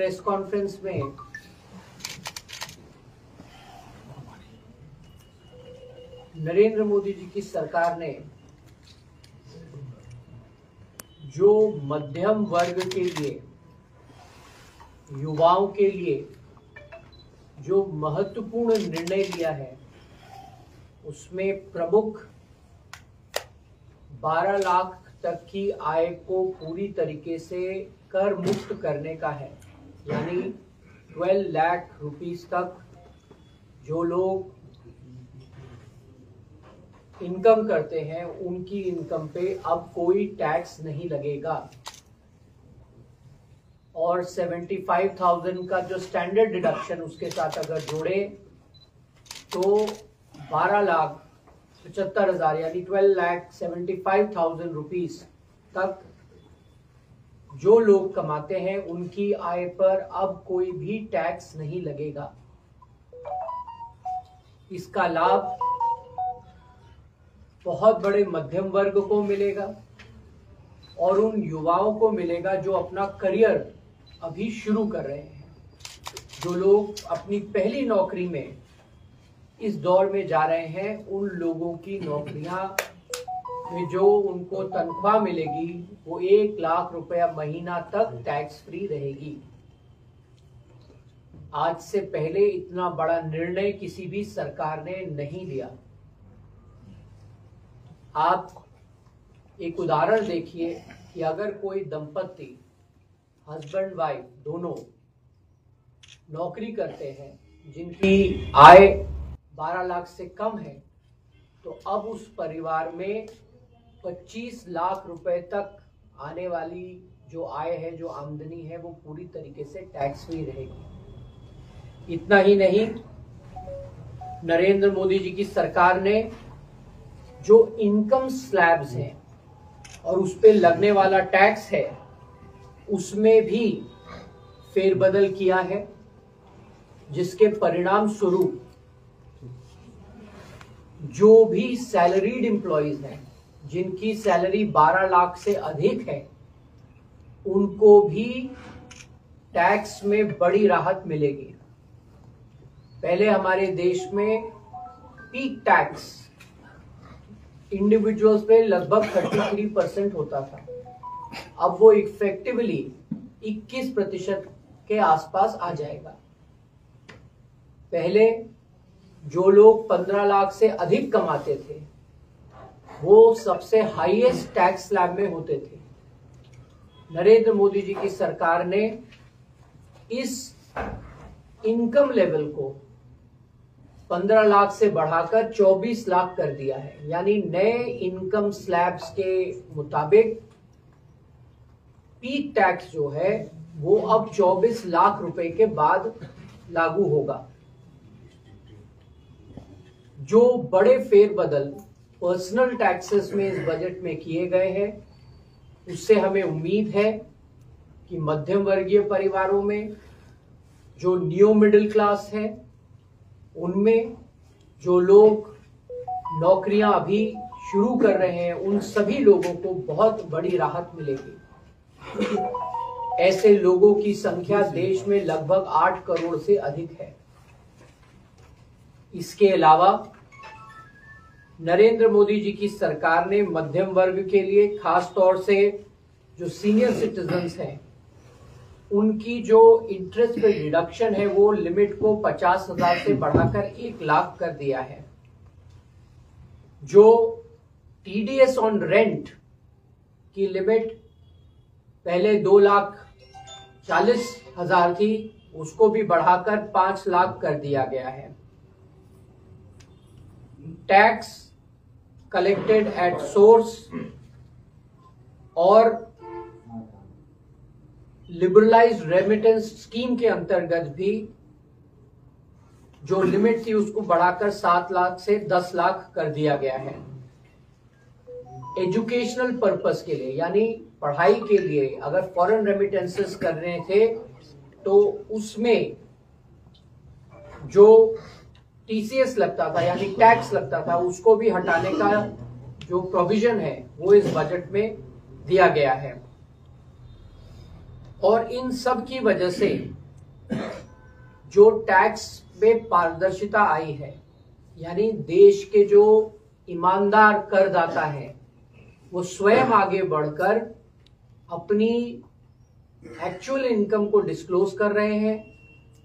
Press conference में नरेंद्र मोदी जी की सरकार ने जो मध्यम वर्ग के लिए, युवाओं के लिए जो महत्वपूर्ण निर्णय लिया है, उसमें प्रमुख 12 लाख तक की आय को पूरी तरीके से कर मुक्त करने का है। यानी 12 लाख रुपीस तक जो लोग इनकम करते हैं, उनकी इनकम पे अब कोई टैक्स नहीं लगेगा। और 75,000 का जो स्टैंडर्ड डिडक्शन उसके साथ अगर जोड़े तो 12,75,000 यानी 12,75,000 रुपीस तक जो लोग कमाते हैं, उनकी आय पर अब कोई भी टैक्स नहीं लगेगा। इसका लाभ बहुत बड़े मध्यम वर्ग को मिलेगा और उन युवाओं को मिलेगा जो अपना करियर अभी शुरू कर रहे हैं, जो लोग अपनी पहली नौकरी में इस दौर में जा रहे हैं। उन लोगों की नौकरियां में जो उनको तनख्वाह मिलेगी वो 1 लाख रुपया महीना तक टैक्स फ्री रहेगी। आज से पहले इतना बड़ा निर्णय किसी भी सरकार ने नहीं लिया। आप एक उदाहरण देखिए कि अगर कोई दंपत्ति, हस्बैंड वाइफ दोनों नौकरी करते हैं, जिनकी आय 12 लाख से कम है, तो अब उस परिवार में 25 लाख रुपए तक आने वाली जो आय है, जो आमदनी है, वो पूरी तरीके से टैक्स फ्री रहेगी। इतना ही नहीं, नरेंद्र मोदी जी की सरकार ने जो इनकम स्लैब्स हैं और उस पे लगने वाला टैक्स है, उसमें भी फेरबदल किया है, जिसके परिणाम स्वरूप जो भी सैलरीड एम्प्लॉइज हैं, जिनकी सैलरी 12 लाख से अधिक है, उनको भी टैक्स में बड़ी राहत मिलेगी। पहले हमारे देश में पीक टैक्स इंडिविजुअल्स पे लगभग 33% होता था। अब वो इफेक्टिवली 21% के आसपास आ जाएगा। पहले जो लोग 15 लाख से अधिक कमाते थे, वो सबसे हाईएस्ट टैक्स स्लैब में होते थे। नरेंद्र मोदी जी की सरकार ने इस इनकम लेवल को 15 लाख से बढ़ाकर 24 लाख कर दिया है। यानी नए इनकम स्लैब्स के मुताबिक पीक टैक्स जो है वो अब 24 लाख रुपए के बाद लागू होगा। जो बड़े फेरबदल पर्सनल टैक्सेस में इस बजट में किए गए हैं, उससे हमें उम्मीद है कि मध्यम वर्गीय परिवारों में, जो न्यू मिडिल क्लास है, उनमें जो लोग नौकरियां अभी शुरू कर रहे हैं, उन सभी लोगों को बहुत बड़ी राहत मिलेगी। ऐसे लोगों की संख्या देश में लगभग 8 करोड़ से अधिक है। इसके अलावा नरेंद्र मोदी जी की सरकार ने मध्यम वर्ग के लिए, खास तौर से जो सीनियर सिटीजन्स हैं, उनकी जो इंटरेस्ट पे डिडक्शन है, वो लिमिट को 50,000 से बढ़ाकर 1 लाख कर दिया है। जो टीडीएस ऑन रेंट की लिमिट पहले 2,40,000 थी, उसको भी बढ़ाकर 5 लाख कर दिया गया है। टैक्स कलेक्टेड एट सोर्स और लिबरलाइज्ड रेमिटेंस स्कीम के अंतर्गत भी जो लिमिट थी उसको बढ़ाकर 7 लाख से 10 लाख कर दिया गया है। एजुकेशनल पर्पस के लिए, यानी पढ़ाई के लिए अगर फॉरेन रेमिटेंसेस कर रहे थे, तो उसमें जो टीसीएस लगता था, यानी टैक्स लगता था, उसको भी हटाने का जो प्रोविजन है वो इस बजट में दिया गया है। और इन सब की वजह से जो टैक्स में पारदर्शिता आई है, यानी देश के जो ईमानदार करदाता है वो स्वयं आगे बढ़कर अपनी एक्चुअल इनकम को डिस्क्लोज कर रहे हैं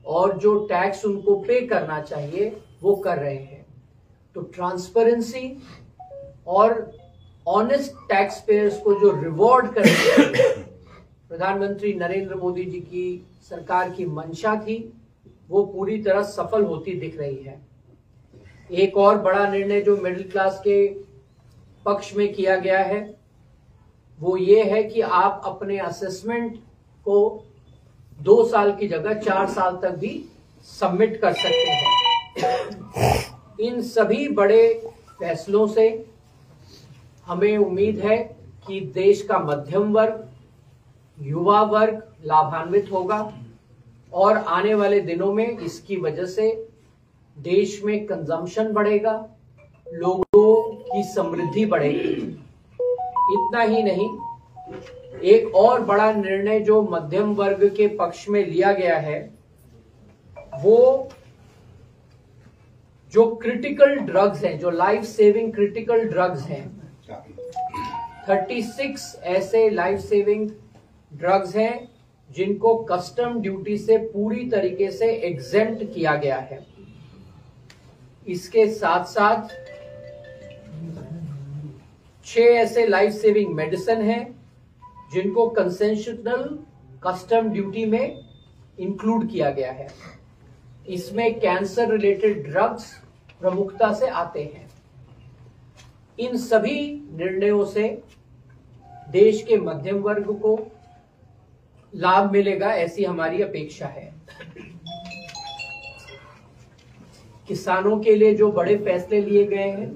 और जो टैक्स उनको पे करना चाहिए वो कर रहे हैं। तो ट्रांसपेरेंसी और ऑनेस्ट टैक्स पेयर्स को जो रिवॉर्ड करने प्रधानमंत्री नरेंद्र मोदी जी की सरकार की मंशा थी वो पूरी तरह सफल होती दिख रही है। एक और बड़ा निर्णय जो मिडिल क्लास के पक्ष में किया गया है वो ये है कि आप अपने असेसमेंट को 2 साल की जगह 4 साल तक भी सबमिट कर सकते हैं। इन सभी बड़े फैसलों से हमें उम्मीद है कि देश का मध्यम वर्ग, युवा वर्ग लाभान्वित होगा और आने वाले दिनों में इसकी वजह से देश में कंजम्पशन बढ़ेगा, लोगों की समृद्धि बढ़ेगी। इतना ही नहीं, एक और बड़ा निर्णय जो मध्यम वर्ग के पक्ष में लिया गया है वो जो क्रिटिकल ड्रग्स हैं, जो लाइफ सेविंग क्रिटिकल ड्रग्स हैं, 36 ऐसे लाइफ सेविंग ड्रग्स हैं जिनको कस्टम ड्यूटी से पूरी तरीके से एग्जेम्प्ट किया गया है। इसके साथ साथ 6 ऐसे लाइफ सेविंग मेडिसिन हैं जिनको कंसेशनल कस्टम ड्यूटी में इंक्लूड किया गया है। इसमें कैंसर रिलेटेड ड्रग्स प्रमुखता से आते हैं। इन सभी निर्णयों से देश के मध्यम वर्ग को लाभ मिलेगा, ऐसी हमारी अपेक्षा है। किसानों के लिए जो बड़े फैसले लिए गए हैं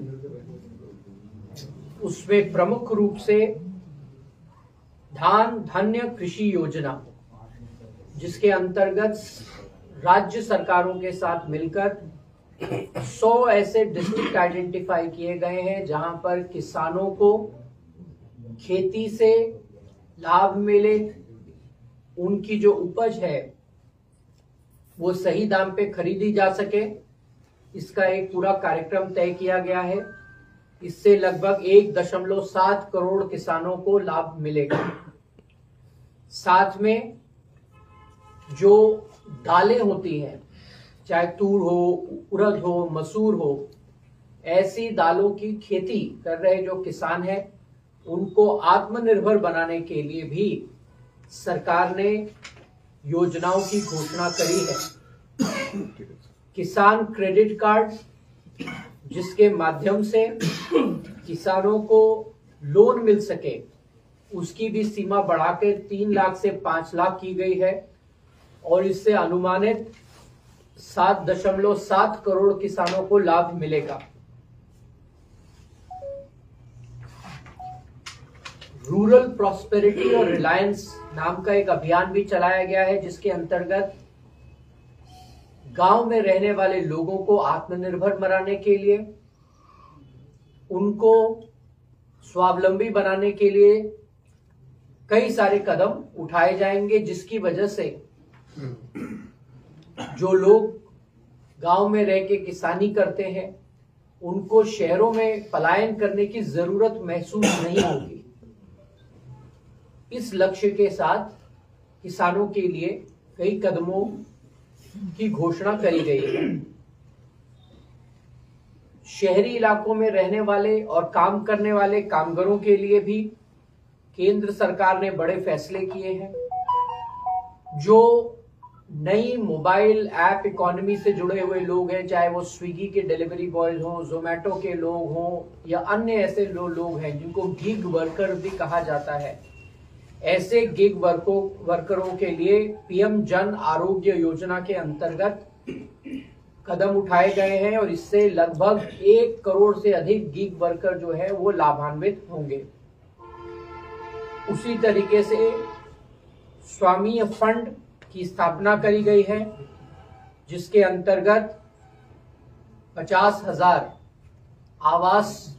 उसमें प्रमुख रूप से धान धान्य कृषि योजना, जिसके अंतर्गत राज्य सरकारों के साथ मिलकर 100 ऐसे डिस्ट्रिक्ट आइडेंटिफाई किए गए हैं जहां पर किसानों को खेती से लाभ मिले, उनकी जो उपज है वो सही दाम पे खरीदी जा सके। इसका एक पूरा कार्यक्रम तय किया गया है। इससे लगभग 1.7 करोड़ किसानों को लाभ मिलेगा। साथ में जो दालें होती हैं, चाहे तूर हो, उड़द हो, मसूर हो, ऐसी दालों की खेती कर रहे जो किसान हैं उनको आत्मनिर्भर बनाने के लिए भी सरकार ने योजनाओं की घोषणा करी है। किसान क्रेडिट कार्ड, जिसके माध्यम से किसानों को लोन मिल सके, उसकी भी सीमा बढ़ाकर 3 लाख से 5 लाख की गई है और इससे अनुमानित 7.7 करोड़ किसानों को लाभ मिलेगा। रूरल प्रॉस्पेरिटी और रिलायंस नाम का एक अभियान भी चलाया गया है, जिसके अंतर्गत गांव में रहने वाले लोगों को आत्मनिर्भर बनाने के लिए, उनको स्वावलंबी बनाने के लिए कई सारे कदम उठाए जाएंगे, जिसकी वजह से जो लोग गांव में रह के किसानी करते हैं उनको शहरों में पलायन करने की जरूरत महसूस नहीं होगी। इस लक्ष्य के साथ किसानों के लिए कई कदमों की घोषणा करी गई है। शहरी इलाकों में रहने वाले और काम करने वाले कामगारों के लिए भी केंद्र सरकार ने बड़े फैसले किए हैं। जो नई मोबाइल ऐप इकोनॉमी से जुड़े हुए लोग हैं, चाहे वो स्विगी के डिलीवरी बॉयज हों, जोमेटो के लोग हों या अन्य ऐसे लोग हैं जिनको गिग वर्कर भी कहा जाता है, ऐसे गिग वर्करों के लिए पीएम जन आरोग्य योजना के अंतर्गत कदम उठाए गए हैं और इससे लगभग 1 करोड़ से अधिक गिग वर्कर जो है वो लाभान्वित होंगे। उसी तरीके से स्वामी फंड की स्थापना करी गई है, जिसके अंतर्गत 50,000 आवास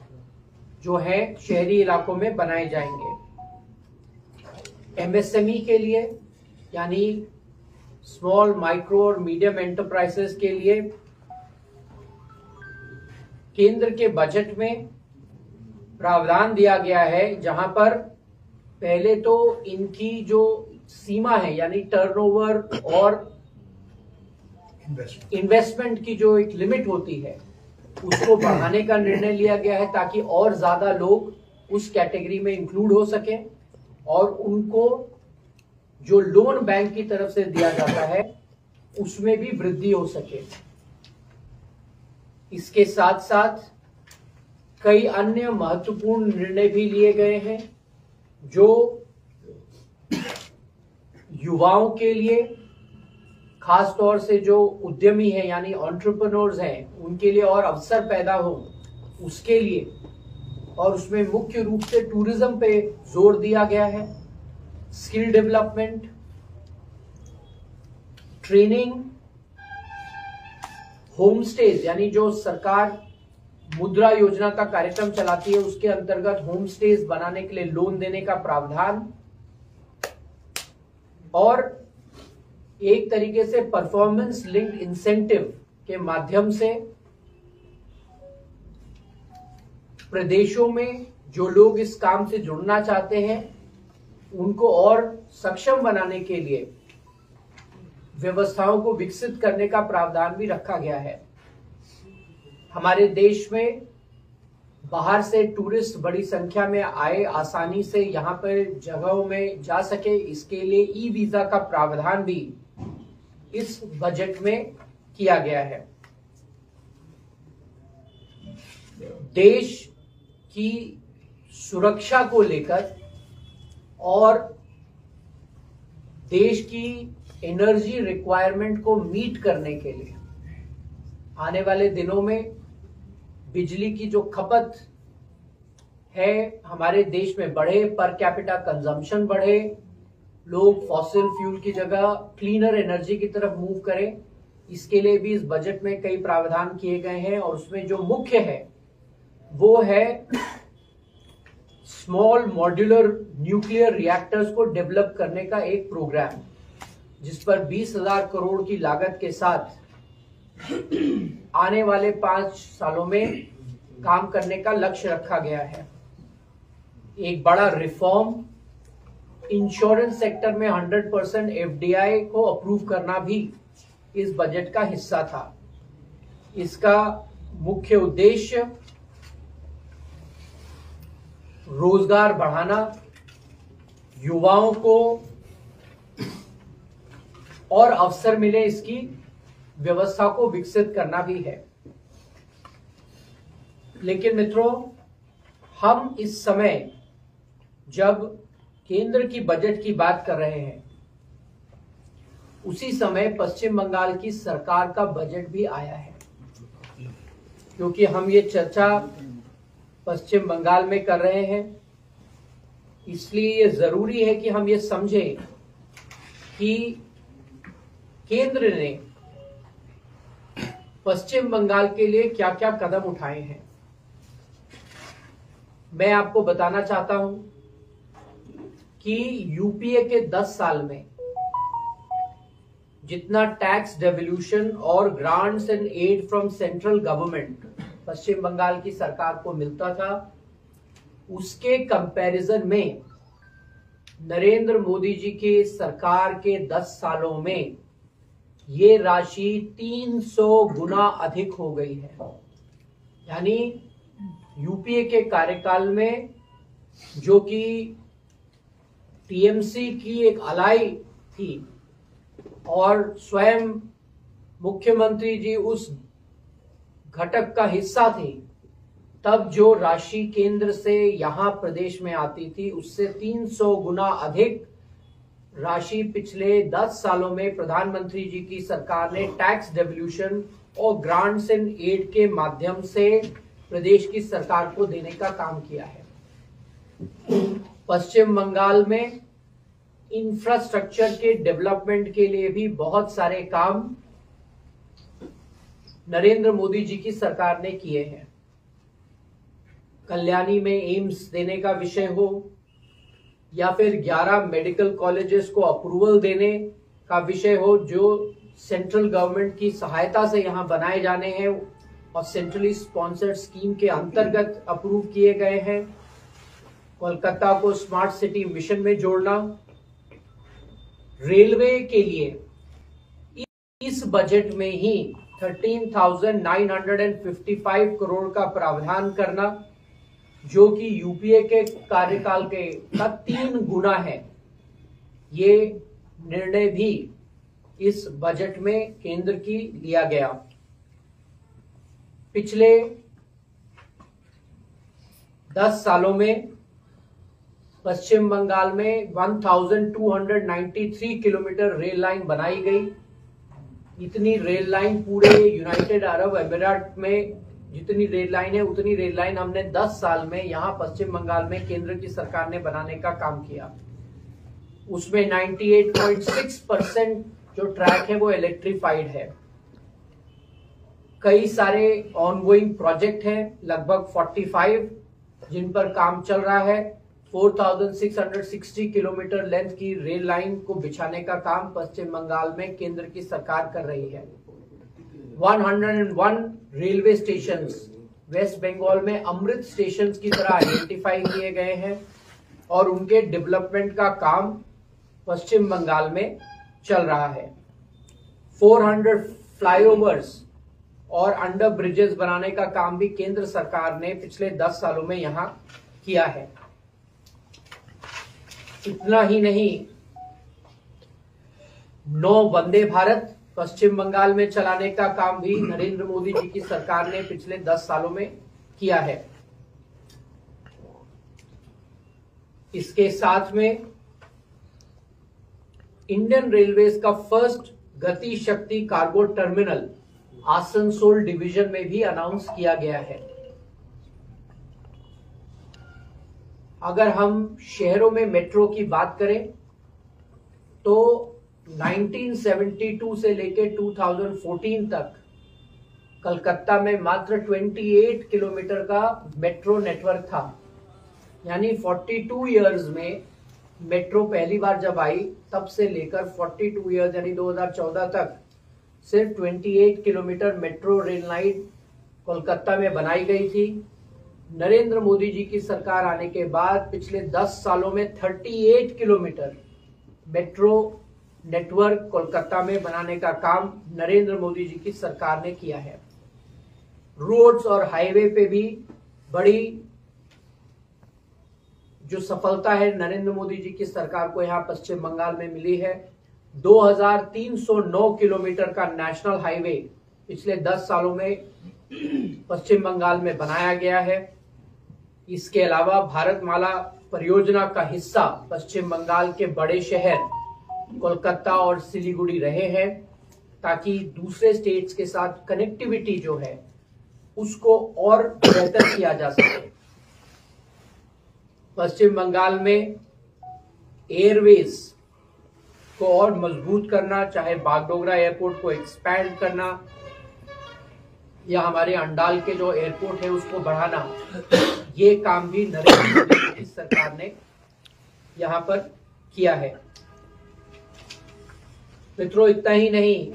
जो है शहरी इलाकों में बनाए जाएंगे। एमएसएमई के लिए यानी स्मॉल, माइक्रो और मीडियम एंटरप्राइजेस के लिए केंद्र के बजट में प्रावधान दिया गया है, जहां पर पहले तो इनकी जो सीमा है यानी टर्नओवर और इन्वेस्टमेंट की जो एक लिमिट होती है उसको बढ़ाने का निर्णय लिया गया है, ताकि और ज्यादा लोग उस कैटेगरी में इंक्लूड हो सके और उनको जो लोन बैंक की तरफ से दिया जाता है उसमें भी वृद्धि हो सके। इसके साथ साथ कई अन्य महत्वपूर्ण निर्णय भी लिए गए हैं जो युवाओं के लिए, खास तौर से जो उद्यमी हैं यानी एंटरप्रेन्योर्स हैं, उनके लिए और अवसर पैदा हो उसके लिए, और उसमें मुख्य रूप से टूरिज्म पे जोर दिया गया है। Skill development, training, home stage यानी जो सरकार मुद्रा योजना का कार्यक्रम चलाती है उसके अंतर्गत होम स्टेज बनाने के लिए लोन देने का प्रावधान, और एक तरीके से परफॉर्मेंस लिंक्ड इंसेंटिव के माध्यम से प्रदेशों में जो लोग इस काम से जुड़ना चाहते हैं उनको और सक्षम बनाने के लिए व्यवस्थाओं को विकसित करने का प्रावधान भी रखा गया है। हमारे देश में बाहर से टूरिस्ट बड़ी संख्या में आए, आसानी से यहाँ पर जगहों में जा सके, इसके लिए ई वीजा का प्रावधान भी इस बजट में किया गया है। देश की सुरक्षा को लेकर और देश की एनर्जी रिक्वायरमेंट को मीट करने के लिए आने वाले दिनों में बिजली की जो खपत है हमारे देश में बढ़े, पर कैपिटा कंजम्पशन बढ़े, लोग फॉसिल फ्यूल की जगह क्लीनर एनर्जी की तरफ मूव करें, इसके लिए भी इस बजट में कई प्रावधान किए गए हैं। और उसमें जो मुख्य है वो है स्मॉल मॉड्यूलर न्यूक्लियर रिएक्टर्स को डेवलप करने का एक प्रोग्राम, जिस पर 20,000 करोड़ की लागत के साथ आने वाले 5 सालों में काम करने का लक्ष्य रखा गया है। एक बड़ा रिफॉर्म, इंश्योरेंस सेक्टर में 100% एफडीआई को अप्रूव करना भी इस बजट का हिस्सा था। इसका मुख्य उद्देश्य रोजगार बढ़ाना, युवाओं को और अवसर मिले इसकी व्यवस्था को विकसित करना भी है। लेकिन मित्रों, हम इस समय जब केंद्र की बजट की बात कर रहे हैं उसी समय पश्चिम बंगाल की सरकार का बजट भी आया है, क्योंकि हम ये चर्चा पश्चिम बंगाल में कर रहे हैं, इसलिए ये जरूरी है कि हम ये समझें कि केंद्र ने पश्चिम बंगाल के लिए क्या क्या कदम उठाए हैं। मैं आपको बताना चाहता हूं कि यूपीए के 10 साल में जितना टैक्स डेवल्यूशन और grants and aid from central government Paschim Bangal की सरकार को मिलता था, उसके कंपैरिजन में नरेंद्र मोदी जी के सरकार के 10 सालों में ये राशि 300 गुना अधिक हो गई है। यानी यूपीए के कार्यकाल में, जो कि टीएमसी की एक अलाई थी और स्वयं मुख्यमंत्री जी उस घटक का हिस्सा थे, तब जो राशि केंद्र से यहां प्रदेश में आती थी उससे 300 गुना अधिक राशि पिछले 10 सालों में प्रधानमंत्री जी की सरकार ने टैक्स डेवल्यूशन और ग्रांट्स एंड एड के माध्यम से प्रदेश की सरकार को देने का काम किया है। पश्चिम बंगाल में इंफ्रास्ट्रक्चर के डेवलपमेंट के लिए भी बहुत सारे काम नरेंद्र मोदी जी की सरकार ने किए हैं। कल्याणी में एम्स देने का विषय हो या फिर 11 मेडिकल कॉलेजेस को अप्रूवल देने का विषय हो जो सेंट्रल गवर्नमेंट की सहायता से यहाँ बनाए जाने हैं और सेंट्रली स्पॉन्सर्ड स्कीम के अंतर्गत अप्रूव किए गए हैं। कोलकाता को स्मार्ट सिटी मिशन में जोड़ना, रेलवे के लिए इस बजट में ही 13,955 करोड़ का प्रावधान करना, जो कि यूपीए के कार्यकाल के का 3 गुना है। ये निर्णय भी इस बजट में केंद्र की लिया गया। पिछले 10 सालों में पश्चिम बंगाल में 1293 किलोमीटर रेल लाइन बनाई गई। इतनी रेल लाइन पूरे यूनाइटेड अरब अमीरात में जितनी रेल लाइन है उतनी रेल लाइन हमने 10 साल में यहाँ पश्चिम बंगाल में केंद्र की सरकार ने बनाने का काम किया। उसमें 98.6% जो ट्रैक है वो इलेक्ट्रीफाइड है। कई सारे ऑनगोइंग प्रोजेक्ट हैं, लगभग 45 जिन पर काम चल रहा है। 4,660 किलोमीटर लेंथ की रेल लाइन को बिछाने का काम पश्चिम बंगाल में केंद्र की सरकार कर रही है। 101 रेलवे स्टेशंस वेस्ट बंगाल में अमृत स्टेशन की तरह आइडेंटिफाई किए गए हैं और उनके डेवलपमेंट का काम पश्चिम बंगाल में चल रहा है। 400 फ्लाईओवर्स और अंडर ब्रिजेस बनाने का काम भी केंद्र सरकार ने पिछले 10 सालों में यहां किया है। इतना ही नहीं, 9 वंदे भारत पश्चिम बंगाल में चलाने का काम भी नरेंद्र मोदी जी की सरकार ने पिछले 10 सालों में किया है। इसके साथ में इंडियन रेलवेज का फर्स्ट गति शक्ति कार्गो टर्मिनल आसनसोल डिवीजन में भी अनाउंस किया गया है। अगर हम शहरों में मेट्रो की बात करें तो 1972 से लेके 2014 तक कलकत्ता में मात्र 28 किलोमीटर का मेट्रो नेटवर्क था। यानी 42 इयर्स में मेट्रो पहली बार जब आई तब से लेकर 42 इयर्स यानी 2014 तक सिर्फ 28 kilometre metro rail line Kolkata में बनाई गई थी। नरेंद्र मोदी जी की सरकार आने के बाद पिछले 10 सालों में 38 किलोमीटर मेट्रो नेटवर्क कोलकाता में बनाने का काम नरेंद्र मोदी जी की सरकार ने किया है। रोड्स और हाईवे पे भी बड़ी जो सफलता है नरेंद्र मोदी जी की सरकार को यहाँ पश्चिम बंगाल में मिली है। 2309 किलोमीटर का नेशनल हाईवे पिछले 10 सालों में पश्चिम बंगाल में बनाया गया है। इसके अलावा भारतमाला परियोजना का हिस्सा पश्चिम बंगाल के बड़े शहर कोलकाता और सिलीगुड़ी रहे हैं, ताकि दूसरे स्टेट्स के साथ कनेक्टिविटी जो है उसको और बेहतर किया जा सके। पश्चिम बंगाल में एयरवेज को और मजबूत करना, चाहे बागडोगरा एयरपोर्ट को एक्सपैंड करना या हमारे अंडाल के जो एयरपोर्ट है उसको बढ़ाना, ये काम भी नरेंद्र मोदी की सरकार ने यहाँ पर किया है। मित्रों, इतना ही नहीं,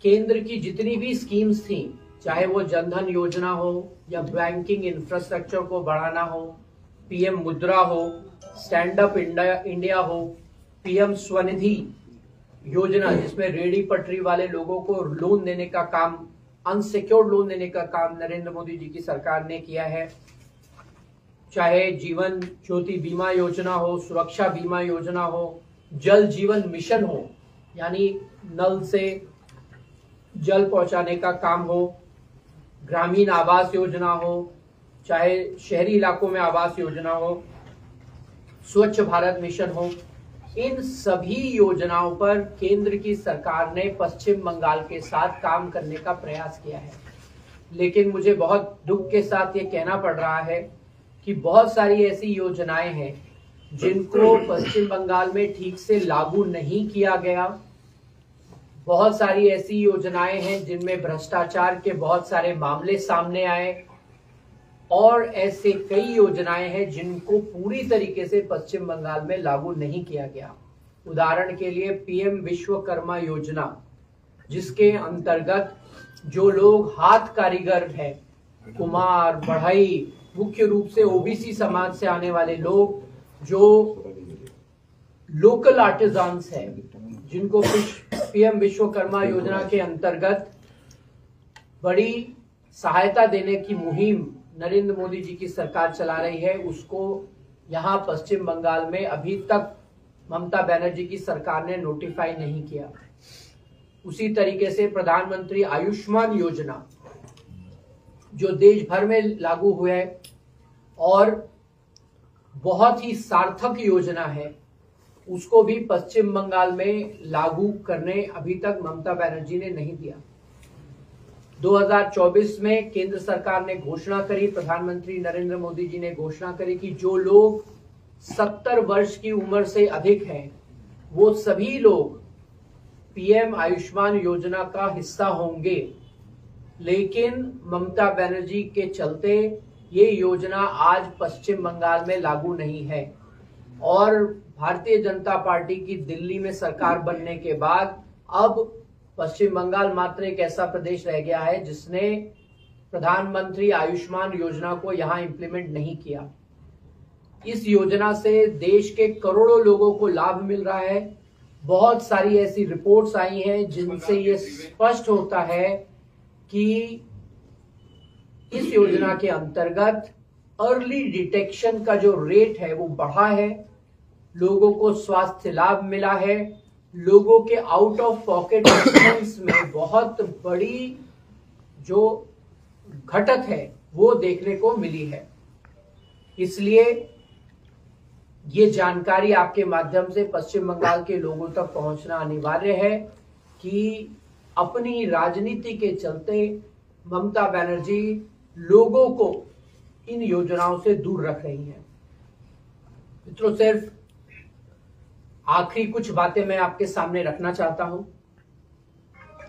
केंद्र की जितनी भी स्कीम्स थी, चाहे वो जनधन योजना हो या बैंकिंग इंफ्रास्ट्रक्चर को बढ़ाना हो, पीएम मुद्रा हो, स्टैंड अप इंडिया हो, पीएम स्वनिधि योजना जिसमें रेडी पटरी वाले लोगों को लोन देने का काम, अनसिक्योर्ड लोन देने का काम नरेंद्र मोदी जी की सरकार ने किया है, चाहे जीवन ज्योति बीमा योजना हो, सुरक्षा बीमा योजना हो, जल जीवन मिशन हो यानी नल से जल पहुंचाने का काम हो, ग्रामीण आवास योजना हो, चाहे शहरी इलाकों में आवास योजना हो, स्वच्छ भारत मिशन हो, इन सभी योजनाओं पर केंद्र की सरकार ने पश्चिम बंगाल के साथ काम करने का प्रयास किया है। लेकिन मुझे बहुत दुख के साथ ये कहना पड़ रहा है कि बहुत सारी ऐसी योजनाएं हैं जिनको पश्चिम बंगाल में ठीक से लागू नहीं किया गया। बहुत सारी ऐसी योजनाएं हैं जिनमें भ्रष्टाचार के बहुत सारे मामले सामने आए और ऐसे कई योजनाएं हैं जिनको पूरी तरीके से पश्चिम बंगाल में लागू नहीं किया गया। उदाहरण के लिए पीएम विश्वकर्मा योजना, जिसके अंतर्गत जो लोग हाथ कारीगर हैं, कुम्हार, बढ़ई, मुख्य रूप से ओबीसी समाज से आने वाले लोग, जो लोकल आर्टिजान्स हैं, जिनको पीएम विश्वकर्मा योजना के अंतर्गत बड़ी सहायता देने की मुहिम नरेंद्र मोदी जी की सरकार चला रही है, उसको यहाँ पश्चिम बंगाल में अभी तक ममता बनर्जी की सरकार ने नोटिफाई नहीं किया। उसी तरीके से प्रधानमंत्री आयुष्मान योजना, जो देश भर में लागू हुआ है और बहुत ही सार्थक योजना है, उसको भी पश्चिम बंगाल में लागू करने अभी तक ममता बनर्जी ने नहीं दिया। 2024 में केंद्र सरकार ने घोषणा करी, प्रधानमंत्री नरेंद्र मोदी जी ने घोषणा करी कि जो लोग 70 वर्ष की उम्र से अधिक हैं, वो सभी लोग पीएम आयुष्मान योजना का हिस्सा होंगे। लेकिन ममता बनर्जी के चलते ये योजना आज पश्चिम बंगाल में लागू नहीं है और भारतीय जनता पार्टी की दिल्ली में सरकार बनने के बाद अब पश्चिम बंगाल मात्र एक ऐसा प्रदेश रह गया है जिसने प्रधानमंत्री आयुष्मान योजना को यहां इंप्लीमेंट नहीं किया। इस योजना से देश के करोड़ों लोगों को लाभ मिल रहा है। बहुत सारी ऐसी रिपोर्ट्स आई हैं जिनसे ये स्पष्ट होता है कि इस योजना के अंतर्गत अर्ली डिटेक्शन का जो रेट है वो बढ़ा है, लोगों को स्वास्थ्य लाभ मिला है, लोगों के आउट ऑफ पॉकेट एक्सपेंस में बहुत बड़ी जो घटत है वो देखने को मिली है। इसलिए ये जानकारी आपके माध्यम से पश्चिम बंगाल के लोगों तक पहुंचना अनिवार्य है कि अपनी राजनीति के चलते ममता बनर्जी लोगों को इन योजनाओं से दूर रख रही हैं। मित्रों, सिर्फ आखिरी कुछ बातें मैं आपके सामने रखना चाहता हूं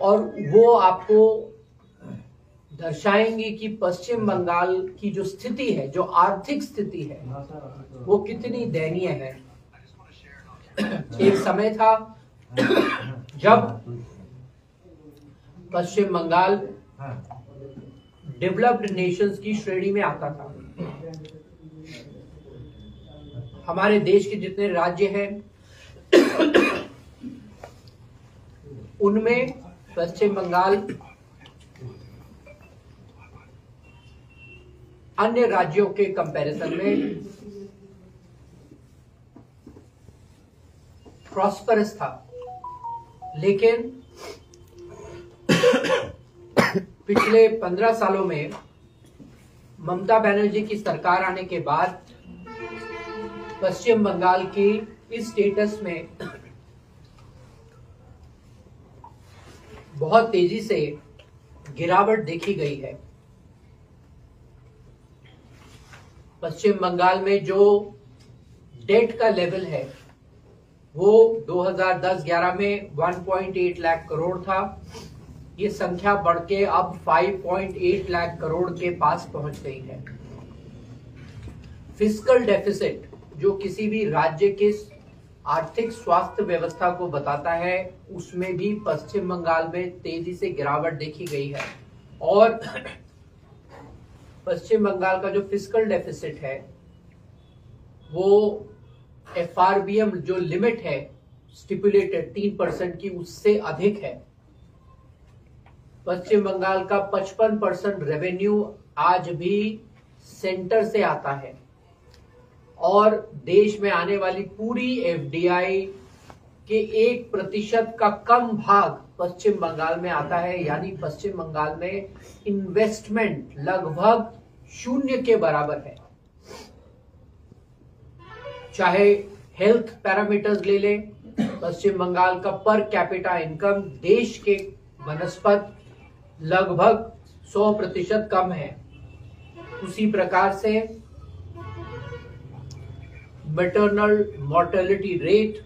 और वो आपको दर्शाएंगी कि पश्चिम बंगाल की जो स्थिति है, जो आर्थिक स्थिति है, वो कितनी दयनीय है। एक समय था जब पश्चिम बंगाल डेवलप्ड नेशंस की श्रेणी में आता था। हमारे देश के जितने राज्य हैं उनमें पश्चिम बंगाल अन्य राज्यों के कंपैरिजन में प्रॉस्परस था। लेकिन पिछले 15 सालों में ममता बनर्जी की सरकार आने के बाद पश्चिम बंगाल की इस स्टेटस में बहुत तेजी से गिरावट देखी गई है। पश्चिम बंगाल में जो डेट का लेवल है वो 2010-11 में 1.8 लाख करोड़ था। ये संख्या बढ़ के अब 5.8 लाख करोड़ के पास पहुंच गई है। फिस्कल डेफिसिट, जो किसी भी राज्य के आर्थिक स्वास्थ्य व्यवस्था को बताता है, उसमें भी पश्चिम बंगाल में तेजी से गिरावट देखी गई है। और पश्चिम बंगाल का जो फिस्कल डेफिसिट है वो एफआरबीएम जो लिमिट है स्टिपुलेटेड 3% की, उससे अधिक है। पश्चिम बंगाल का 55% रेवेन्यू आज भी सेंटर से आता है और देश में आने वाली पूरी एफडीआई के 1% का कम भाग पश्चिम बंगाल में आता है। यानी पश्चिम बंगाल में इन्वेस्टमेंट लगभग 0 के बराबर है। चाहे हेल्थ पैरामीटर्स ले लें, पश्चिम बंगाल का पर कैपिटा इनकम देश के बनस्पत लगभग 100% कम है। उसी प्रकार से मैटरनल मॉर्टेलिटी रेट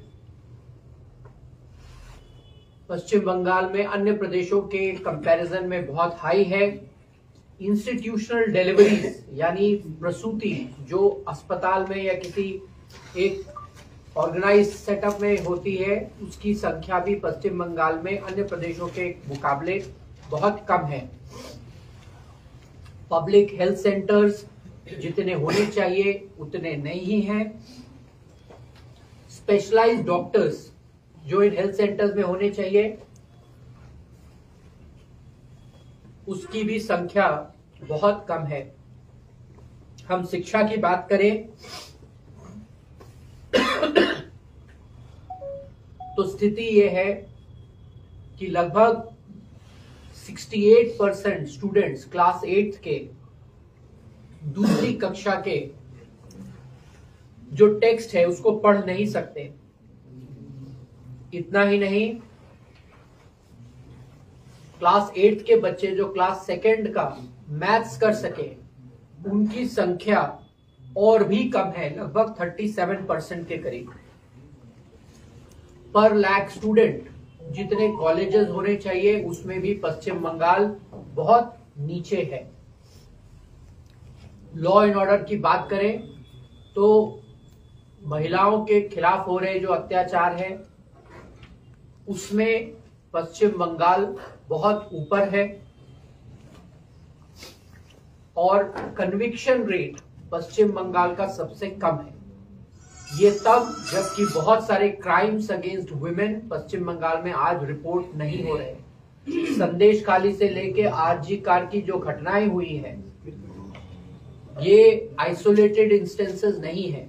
पश्चिम बंगाल में अन्य प्रदेशों के कंपैरिजन में बहुत हाई है। इंस्टीट्यूशनल डिलीवरीज यानी प्रसूति जो अस्पताल में या किसी एक ऑर्गेनाइज सेटअप में होती है, उसकी संख्या भी पश्चिम बंगाल में अन्य प्रदेशों के मुकाबले बहुत कम है। पब्लिक हेल्थ सेंटर्स जितने होने चाहिए उतने नहीं हैं। स्पेशलाइज्ड डॉक्टर्स जो इन हेल्थ सेंटर्स में होने चाहिए उसकी भी संख्या बहुत कम है। हम शिक्षा की बात करें तो स्थिति यह है कि लगभग 68% स्टूडेंट्स क्लास 8 के दूसरी कक्षा के जो टेक्स्ट है उसको पढ़ नहीं सकते। इतना ही नहीं, क्लास 8 के बच्चे जो क्लास 2 का मैथ्स कर सके उनकी संख्या और भी कम है, लगभग 37% के करीब। पर लाख स्टूडेंट जितने कॉलेजेस होने चाहिए उसमें भी पश्चिम बंगाल बहुत नीचे है। लॉ एंड ऑर्डर की बात करें तो महिलाओं के खिलाफ हो रहे जो अत्याचार है उसमें पश्चिम बंगाल बहुत ऊपर है और कन्विक्शन रेट पश्चिम बंगाल का सबसे कम है। ये तब जबकि बहुत सारे क्राइम्स अगेंस्ट वुमेन पश्चिम बंगाल में आज रिपोर्ट नहीं हो रहे। संदेश खाली से लेके आरजी कार की जो घटनाएं हुई हैं ये आइसोलेटेड इंस्टेंसेस नहीं है,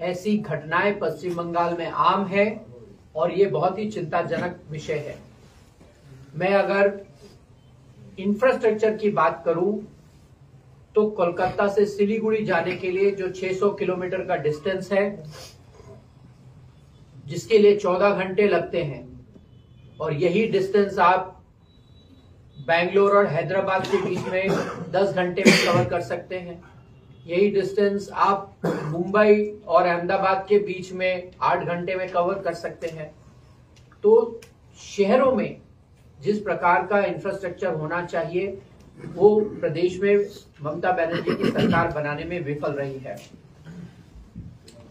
ऐसी घटनाएं पश्चिम बंगाल में आम है और ये बहुत ही चिंताजनक विषय है। मैं अगर इंफ्रास्ट्रक्चर की बात करूं तो कोलकाता से सिलीगुड़ी जाने के लिए जो 600 किलोमीटर का डिस्टेंस है जिसके लिए 14 घंटे लगते हैं और यही डिस्टेंस आप बैंगलोर और हैदराबाद के बीच में 10 घंटे में कवर कर सकते हैं। यही डिस्टेंस आप मुंबई और अहमदाबाद के बीच में 8 घंटे में कवर कर सकते हैं। तो शहरों में जिस प्रकार का इंफ्रास्ट्रक्चर होना चाहिए वो प्रदेश में ममता बनर्जी की सरकार बनाने में विफल रही है।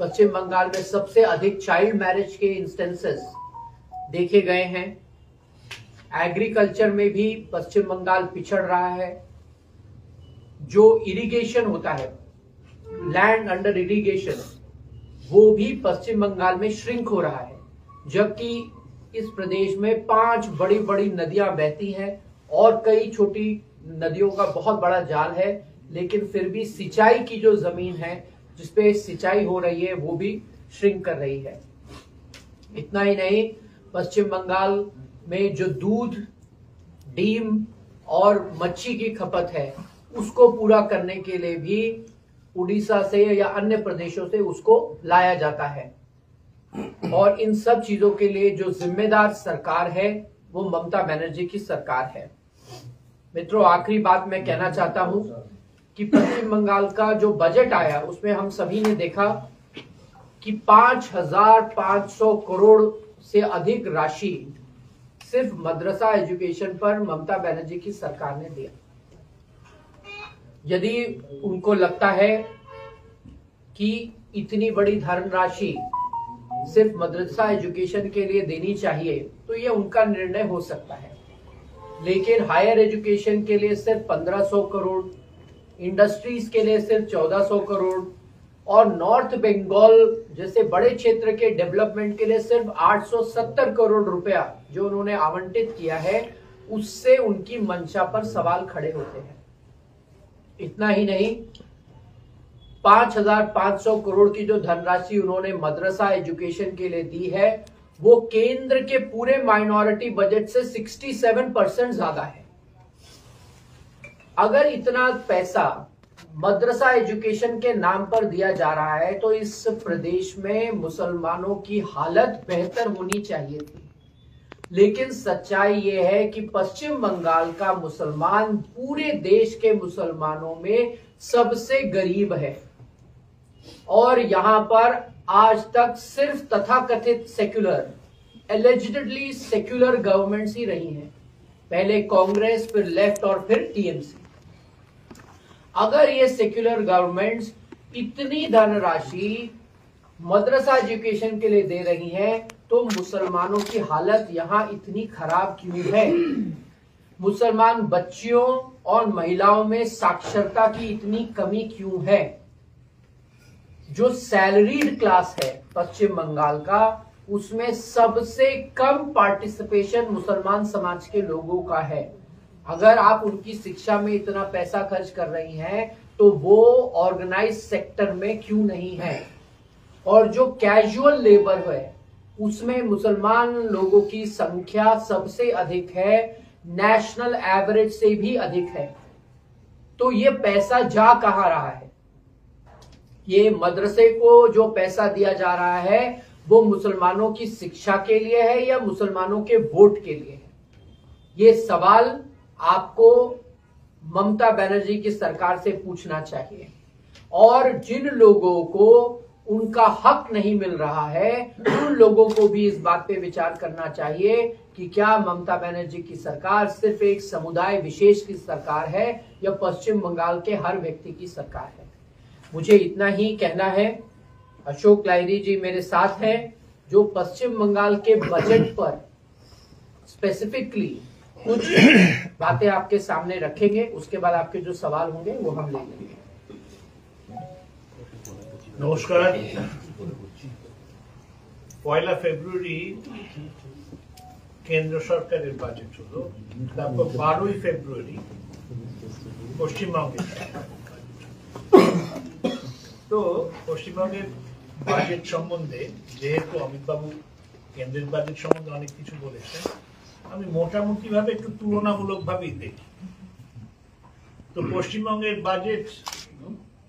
पश्चिम बंगाल में सबसे अधिक चाइल्ड मैरिज के इंस्टेंसेस देखे गए हैं। एग्रीकल्चर में भी पश्चिम बंगाल पिछड़ रहा है। जो इरिगेशन होता है, लैंड अंडर इरिगेशन, वो भी पश्चिम बंगाल में श्रिंक हो रहा है, जबकि इस प्रदेश में 5 बड़ी बड़ी नदियां बहती हैं और कई छोटी नदियों का बहुत बड़ा जाल है, लेकिन फिर भी सिंचाई की जो जमीन है जिसपे सिंचाई हो रही है वो भी श्रिंक कर रही है। इतना ही नहीं, पश्चिम बंगाल में जो दूध, डीम और मच्छी की खपत है उसको पूरा करने के लिए भी उड़ीसा से या अन्य प्रदेशों से उसको लाया जाता है और इन सब चीजों के लिए जो जिम्मेदार सरकार है वो ममता बनर्जी की सरकार है। मित्रों, आखिरी बात मैं कहना चाहता हूं कि पश्चिम बंगाल का जो बजट आया उसमें हम सभी ने देखा कि 5,500 करोड़ से अधिक राशि सिर्फ मदरसा एजुकेशन पर ममता बनर्जी की सरकार ने दिया। यदि उनको लगता है कि इतनी बड़ी धनराशि सिर्फ मदरसा एजुकेशन के लिए देनी चाहिए तो ये उनका निर्णय हो सकता है, लेकिन हायर एजुकेशन के लिए सिर्फ 1500 करोड़, इंडस्ट्रीज के लिए सिर्फ 1400 करोड़ और नॉर्थ बंगाल जैसे बड़े क्षेत्र के डेवलपमेंट के लिए सिर्फ 870 करोड़ रुपया जो उन्होंने आवंटित किया है, उससे उनकी मंशा पर सवाल खड़े होते हैं। इतना ही नहीं, 5,500 करोड़ की जो धनराशि उन्होंने मदरसा एजुकेशन के लिए दी है वो केंद्र के पूरे माइनॉरिटी बजट से 67% ज्यादा है। अगर इतना पैसा मदरसा एजुकेशन के नाम पर दिया जा रहा है तो इस प्रदेश में मुसलमानों की हालत बेहतर होनी चाहिए थी, लेकिन सच्चाई यह है कि पश्चिम बंगाल का मुसलमान पूरे देश के मुसलमानों में सबसे गरीब है और यहां पर आज तक सिर्फ तथाकथित सेक्युलर, एलिजिडली सेक्युलर गवर्नमेंट्स ही रही हैं। पहले कांग्रेस, फिर लेफ्ट और फिर टीएमसी। अगर ये सेक्युलर गवर्नमेंट्स इतनी धनराशि मदरसा एजुकेशन के लिए दे रही हैं, तो मुसलमानों की हालत यहाँ इतनी खराब क्यों है? मुसलमान बच्चियों और महिलाओं में साक्षरता की इतनी कमी क्यों है? जो सैलरीड क्लास है पश्चिम बंगाल का, उसमें सबसे कम पार्टिसिपेशन मुसलमान समाज के लोगों का है। अगर आप उनकी शिक्षा में इतना पैसा खर्च कर रही हैं, तो वो ऑर्गेनाइज सेक्टर में क्यों नहीं है? और जो कैजुअल लेबर है, उसमें मुसलमान लोगों की संख्या सबसे अधिक है, नेशनल एवरेज से भी अधिक है। तो ये पैसा जा कहां रहा है? ये मदरसे को जो पैसा दिया जा रहा है, वो मुसलमानों की शिक्षा के लिए है या मुसलमानों के वोट के लिए है? ये सवाल आपको ममता बनर्जी की सरकार से पूछना चाहिए। और जिन लोगों को उनका हक नहीं मिल रहा है, उन लोगों को भी इस बात पे विचार करना चाहिए कि क्या ममता बनर्जी की सरकार सिर्फ एक समुदाय विशेष की सरकार है या पश्चिम बंगाल के हर व्यक्ति की सरकार है। मुझे इतना ही कहना है। अशोक लाहिरी जी मेरे साथ हैं, जो पश्चिम बंगाल के बजट पर स्पेसिफिकली कुछ बातें आपके सामने रखेंगे। उसके बाद आपके जो सवाल होंगे वो हम ले लेंगे। नमस्कार। 1 ফেব্রুয়ারি কেন্দ্র সরকারের বাজেট হলো, তারপর 12 ফেব্রুয়ারি পশ্চিমবঙ্গের। তো পশ্চিমবঙ্গের বাজেট সম্বন্ধে যেহেতু অমিত বাবু কেন্দ্রের বাজেট সম্বন্ধে অনেক কিছু বলেছেন, আমি মোটামুটি ভাবে একটু তুলনামূলক ভাবেই দেখি। তো পশ্চিমবঙ্গের বাজেট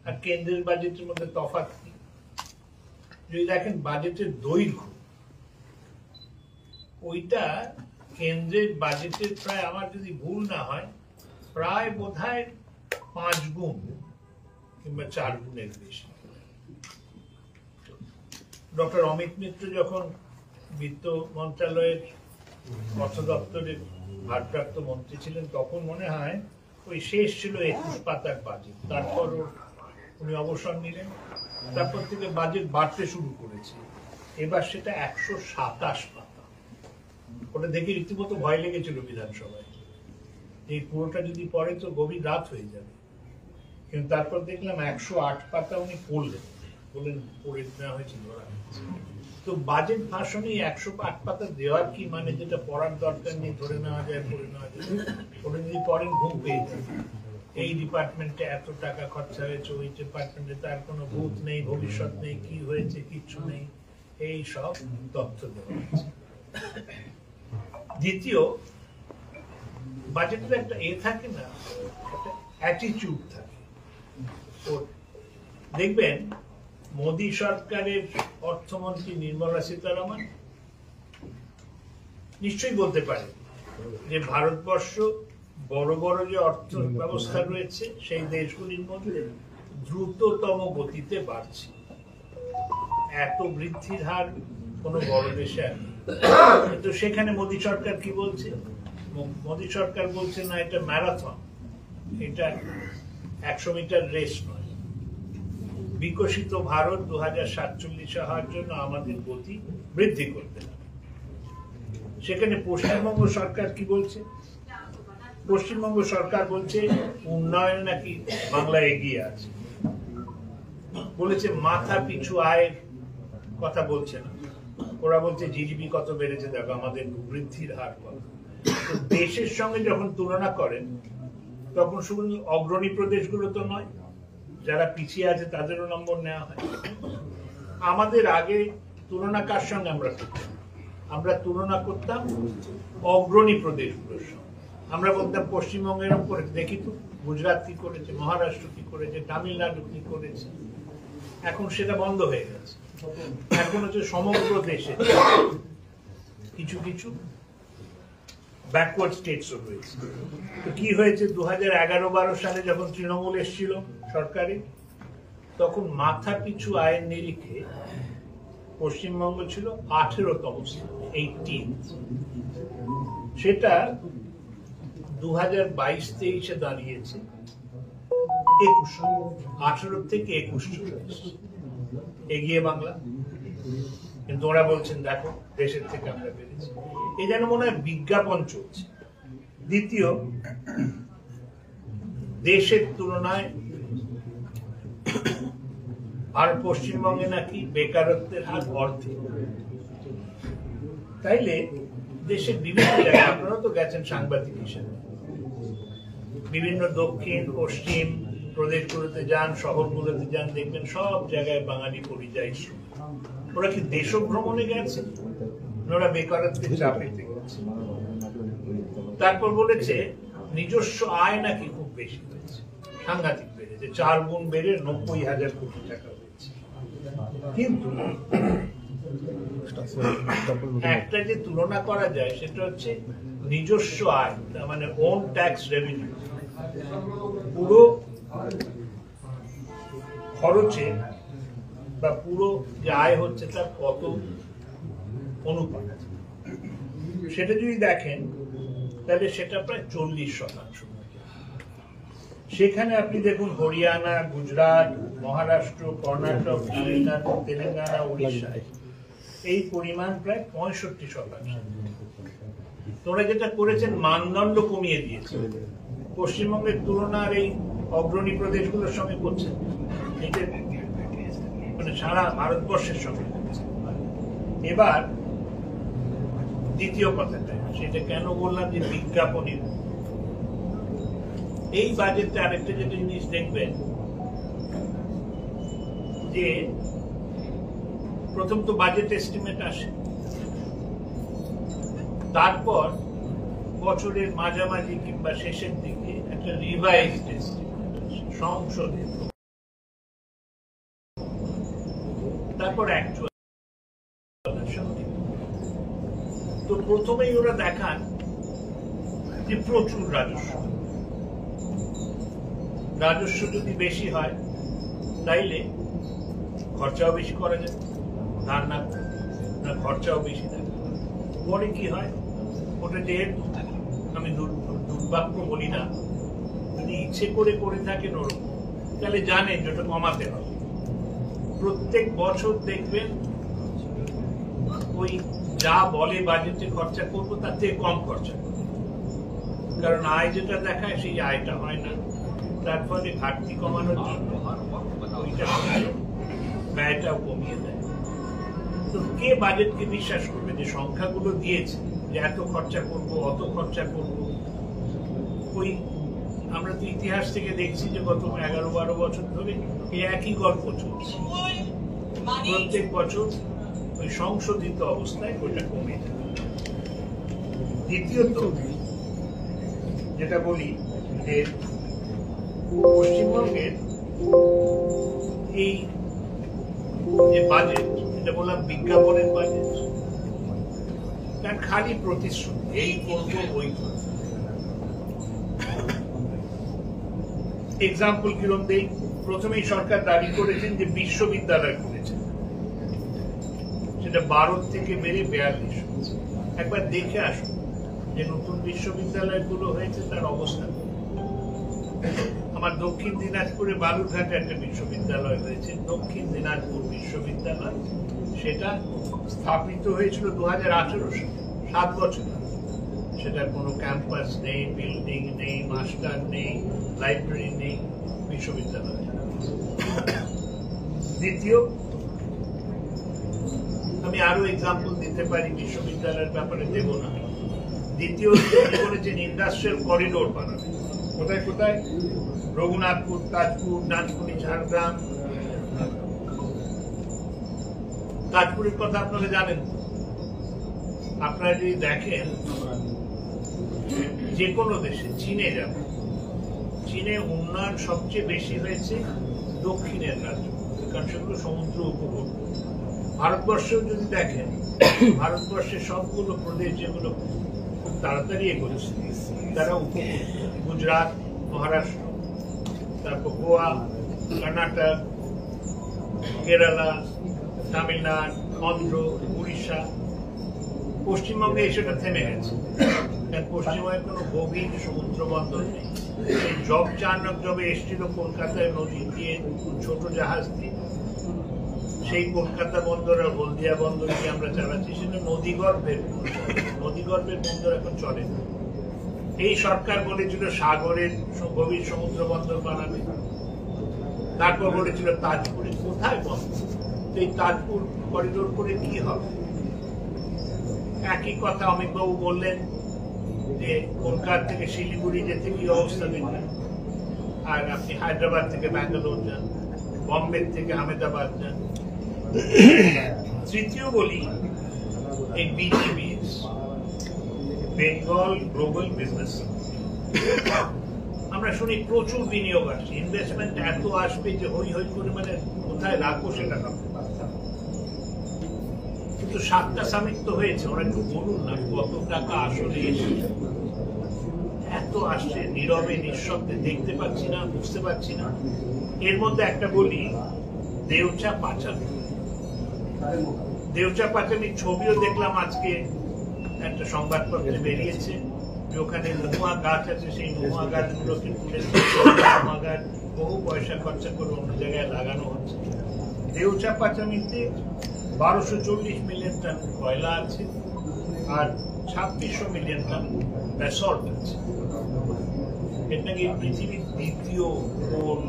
আর কেন্দ্রের বাজেটের মধ্যে তফাৎ কি? যদি দেখেন বাজেটের দৈর্ঘ্য, ওইটা কেন্দ্রের বাজেটের প্রায়, আমার যদি ভুল না হয়, প্রায় বোধহয় 5 গুণ কিংবা 4 গুণের বেশি। ডক্টর অমিত মিত্র যখন বিত্ত মন্ত্রণালয়ের অর্থ দপ্তরের ভারপ্রাপ্ত মন্ত্রী ছিলেন, তখন মনে হয় ওই শেষ ছিল 21 পাতার বাজেট। তারপর উনি অবসর নিলেন, তারপর থেকে বাজেট বাড়তে শুরু করেছে। এবার সেটা 127 পাতা। ওটা দেখে রীতিমতো ভয় লেগেছিল বিধানসভায়, এই পুরোটা যদি পড়ে তো গভীর রাত হয়ে যাবে। কিন্তু তারপর দেখলাম 108 পাতা উনি পড়লেন, বললেন পড়ে নেওয়া হয়েছে, ধরা। তো বাজেট ভাষণে 108 পাতা দেওয়ার কি মানে? যেটা পড়ার দরকার নেই, ধরে নেওয়া যায়, পড়ে নেওয়া যায়। ওটা যদি পড়েন ঘুম পেয়ে যাবে। এই ডিপার্টমেন্টে এত টাকা খরচা হয়েছে, ওই ডিপার্টমেন্টে তার কোনো ভূত নেই, ভবিষ্যৎ নেই, কি হয়েছে কিচ্ছু নেই, এই সব তথ্য দেওয়া হয়েছে। দ্বিতীয়, বাজেটের একটা থাকে না, একটা অ্যাটিটিউড থাকে। দেখবেন মোদী সরকারের অর্থমন্ত্রী নির্মলা সীতারামন নিশ্চয়ই বলতে পারে যে ভারতবর্ষ বড় বড় যে অর্থ ব্যবস্থা রয়েছে সেই দেশগুলির মধ্যে দ্রুততম গতিতে বাড়ছে। এত বৃদ্ধির হার কোনো বড় দেশে আর নেই। কিন্তু সেখানে মোদী সরকার কি বলছে? মোদী সরকার বলছে না, এটা ম্যারাথন, এটা 100 মিটার রেস নয়। বিকশিত ভারত 2047 হওয়ার জন্য আমাদের গতি বৃদ্ধি করতে হবে। সেখানে পশ্চিমবঙ্গ সরকার কি বলছে? পশ্চিমবঙ্গ সরকার বলছে উন্নয়ন নাকি বাংলা এগিয়ে আছে। বলেছে মাথা পিছু আয়ের কথা বলছে না, ওরা বলছে জিডিপি কত বেড়েছে দেখো, আমাদের বৃদ্ধির হার কত। তো দেশের সঙ্গে যখন তুলনা করেন, তখন শুধু অগ্রণী প্রদেশগুলো তো নয়, যারা পিছিয়ে আছে তাদেরও নম্বর নেওয়া হয়। আমাদের আগে তুলনা কার সঙ্গে আমরা করতাম? আমরা তুলনা করতাম অগ্রণী প্রদেশগুলোর সঙ্গে। আমরা বলতাম পশ্চিমবঙ্গের উপরে দেখি তো গুজরাট কি করেছে, মহারাষ্ট্র কি করেছে, তামিলনাড়ু কি করেছে। এখন সেটা বন্ধ হয়ে গেছে। এখন হচ্ছে সমগ্র দেশে কিছু কিছু ব্যাকওয়ার্ড স্টেটসও রয়েছে। তো কি হয়েছে, 2011-12 সালে যখন তৃণমূল এসেছিল সরকারে, তখন মাথা পিছু আয়ের নিরিখে পশ্চিমবঙ্গ ছিল 18তম স্থানে, 18th। সেটা 2022-23-এ দাঁড়িয়েছে 18 থেকে 21 চলে এসেছে, এগিয়ে বাংলা। কিন্তু ওরা বলছেন দেখো দেশের থেকে আমরা পেরেছি। এই যেন মনে হয় বিজ্ঞাপন চলছে। দ্বিতীয়, দেশের তুলনায় আর পশ্চিমবঙ্গে নাকি বেকারত্বের হার অর্ধেক। তাইলে দেশের বিভিন্ন জায়গায়, আপনারা তো গেছেন সাংবাদিক হিসেবে, বিভিন্ন দক্ষিণ পশ্চিম প্রদেশগুলোতে যান, শহরগুলোতে যান, দেখবেন সব জায়গায় বাঙালি পরিযায়ী শ্রমিক। ওরা কি দেশভ্রমণে গেছে, ওরা বেকারত্বের চাপেতে গেছে। তারপর বলেছে নিজস্ব আয় নাকি খুব বেশি হয়েছে, সাংঘাতিক বেড়েছে, 4 গুণ বেড়ে 90,000 কোটি টাকা হয়েছে। কিন্তু একটা যে তুলনা করা যায় সেটা হচ্ছে নিজস্ব আয়, মানে ওন ট্যাক্স রেভিনিউ, পুরো খরচে বা পুরো যে আয় হচ্ছে তার কত অনুপাত, সেটা যদি দেখেন তাহলে সেটা প্রায় 40%। সেখানে আপনি দেখুন হরিয়ানা, গুজরাট, মহারাষ্ট্র, কর্ণাটক, তামিলনাড়ু, তেলেঙ্গানা, উড়িষ্যায় এই পরিমাণ প্রায় 65%। তোমরা যেটা করেছেন মানদণ্ড কমিয়ে দিয়েছে, পশ্চিমবঙ্গের তুলনার এই অগ্রণী প্রদেশগুলোর সঙ্গে করছেন, এটা মানে সারা ভারতবর্ষের সঙ্গে করছে। এবার দ্বিতীয় কথাটা, সেটা কেন বললাম যে বিজ্ঞাপনী, এই বাজেটে আরেকটা যেটা জিনিস দেখবেন যে প্রথম তো বাজেট এস্টিমেট আসে, তারপর বছরের মাঝামাঝি কিংবা শেষের দিকে একটা রিভাইজড এস্টিমেট আসে, সংশোধিত, তারপর অ্যাকচুয়াল। তো প্রথমেই ওরা দেখান যে প্রচুর রাজস্ব যদি বেশি হয় তাইলে খরচাও বেশি করা যায়, ধার না খরচাও বেশি থাকে। পরে কি হয়, ওটা যেহেতু আমি দুর্ভাগ্য বলি না, যদি ইচ্ছে করে করে থাকেন ওরকম, তাহলে জানেন যেটা কমাতে হবে। প্রত্যেক বছর দেখবেন ওই যা বলে বাজেটে খরচা করবো তার থেকে কম খরচা করবে, কারণ আয় যেটা দেখায় সেই আয়টা হয় না। তার ফলে ঘাটতি কমানোর জন্য ওইটা ব্যয়টাও কমিয়ে দেয়। তো কে বাজেটকে বিশ্বাস করবে যে সংখ্যাগুলো দিয়েছে যে এত খরচা করব, অত খরচা করব? ওই আমরা তো ইতিহাস থেকে দেখছি যে গত 11-12 বছর ধরে এই একই গল্প চলছে, প্রত্যেক বছর ওই সংশোধিত অবস্থায় ওইটা কমে যায়। দ্বিতীয়ত যেটা বলি যে পশ্চিমবঙ্গের এই যে বাজেট, এটা বললাম বিজ্ঞাপনের বাজেট, তার খালি প্রতিশ্রুতি, এই করবো ওই করবো। এক্সাম্পল কিরম দেই, প্রথমেই সরকার দাবি করেছেন যে বিশ্ববিদ্যালয় করেছেন, সেটা 12 থেকে বেড়ে 42। একবার দেখে আসুন যে নতুন বিশ্ববিদ্যালয়গুলো হয়েছে তার অবস্থা। আমার দক্ষিণ দিনাজপুরে বালুরঘাটে একটা বিশ্ববিদ্যালয় হয়েছে, দক্ষিণ দিনাজপুর বিশ্ববিদ্যালয়, সেটা স্থাপিত হয়েছিল 2018 সালে, 7 বছর। সেটার কোনো ক্যাম্পাস নেই, বিল্ডিং নেই, মাস্টার নেই, লাইব্রেরি নেই, বিশ্ববিদ্যালয়। দ্বিতীয়, আমি আরো এক্সাম্পল দিতে পারি, বিশ্ববিদ্যালয়ের ব্যাপারে দেব না। দ্বিতীয় বলেছেন ইন্ডাস্ট্রিয়াল করিডোর বানাবে, কোথায় কোথায়? রঘুনাথপুর, তাজপুর, ডানকুনি, ঝাড়গ্রাম। তাজপুরের কথা আপনারা জানেন। আপনারা যদি দেখেন যে কোনো দেশে, চীনে যাবেন, চীনে উন্নয়ন সবচেয়ে বেশি হয়েছে দক্ষিণের রাজ্য, কারণ সেগুলো সমুদ্র উপকূল। ভারতবর্ষেও যদি দেখেন, ভারতবর্ষের সবগুলো প্রদেশ যেগুলো খুব তাড়াতাড়ি এগোচ্ছে তারা উপকূল, গুজরাট, মহারাষ্ট্র, তারপর গোয়া, কর্ণাটক, কেরালা, তামিলনাড়ু, অন্ধ্র, উড়িষ্যা, পশ্চিমবঙ্গে সেটা থেমে গেছে, কারণ পশ্চিমবঙ্গে কোনো গভীর সমুদ্র বন্দর নেই। জব চানক জবে এসেছিল কলকাতায় নদী দিয়ে ছোট জাহাজ দিয়ে, সেই কলকাতা বন্দর আর হলদিয়া বন্দর দিয়ে আমরা চালাচ্ছি, সেটা নদীগর্ভের বন্দর এখন চলে না। এই সরকার বলেছিল সাগরের গভীর সমুদ্র বন্দর বানাবে, তারপর বলেছিল তাজপুরে, কোথায় বন্দর? এই তাজপুর করিডোর করে কি হবে? একই কথা অমিতবাবু বললেন যে কলকাতা থেকে শিলিগুড়ি যেতে কি অবস্থা দেখবেন, আর আপনি হায়দ্রাবাদ থেকে ব্যাঙ্গালোর যান, বম্বে থেকে আহমেদাবাদ যান। তৃতীয় বলি, এই BGBS, বেঙ্গল গ্লোবাল বিজনেস, আমরা শুনি প্রচুর বিনিয়োগ আসছে, ইনভেস্টমেন্ট এত আসবে যে হই হই করে মানে কোথায় রাখবো সেটা ভাবতে পারতাম। কিন্তু 7টা সামিট তো হয়েছে, ওরা একটু বলুন না কত টাকা আসলে এসেছে। এত আসছে নীরবে নিঃশব্দে, দেখতে পাচ্ছি না, বুঝতে পারছি না। এর মধ্যে একটা বলি, দেউচা পাচামি। দেউচা পাচামির ছবিও দেখলাম আজকে একটা সংবাদপত্রে বেরিয়েছে, যে ওখানে মহুয়া গাছ আছে, সেই মহুয়া গাছগুলোকে তুলে মহুয়া গাছ বহু পয়সা খরচা করে অন্য জায়গায় লাগানো হচ্ছে। দেউচা পাচামিতে 1240 মিলিয়ন টন কয়লা আছে আর 2600 মিলিয়ন টন ব্যাসল্ট আছে। এটা কি পৃথিবীর দ্বিতীয় কোন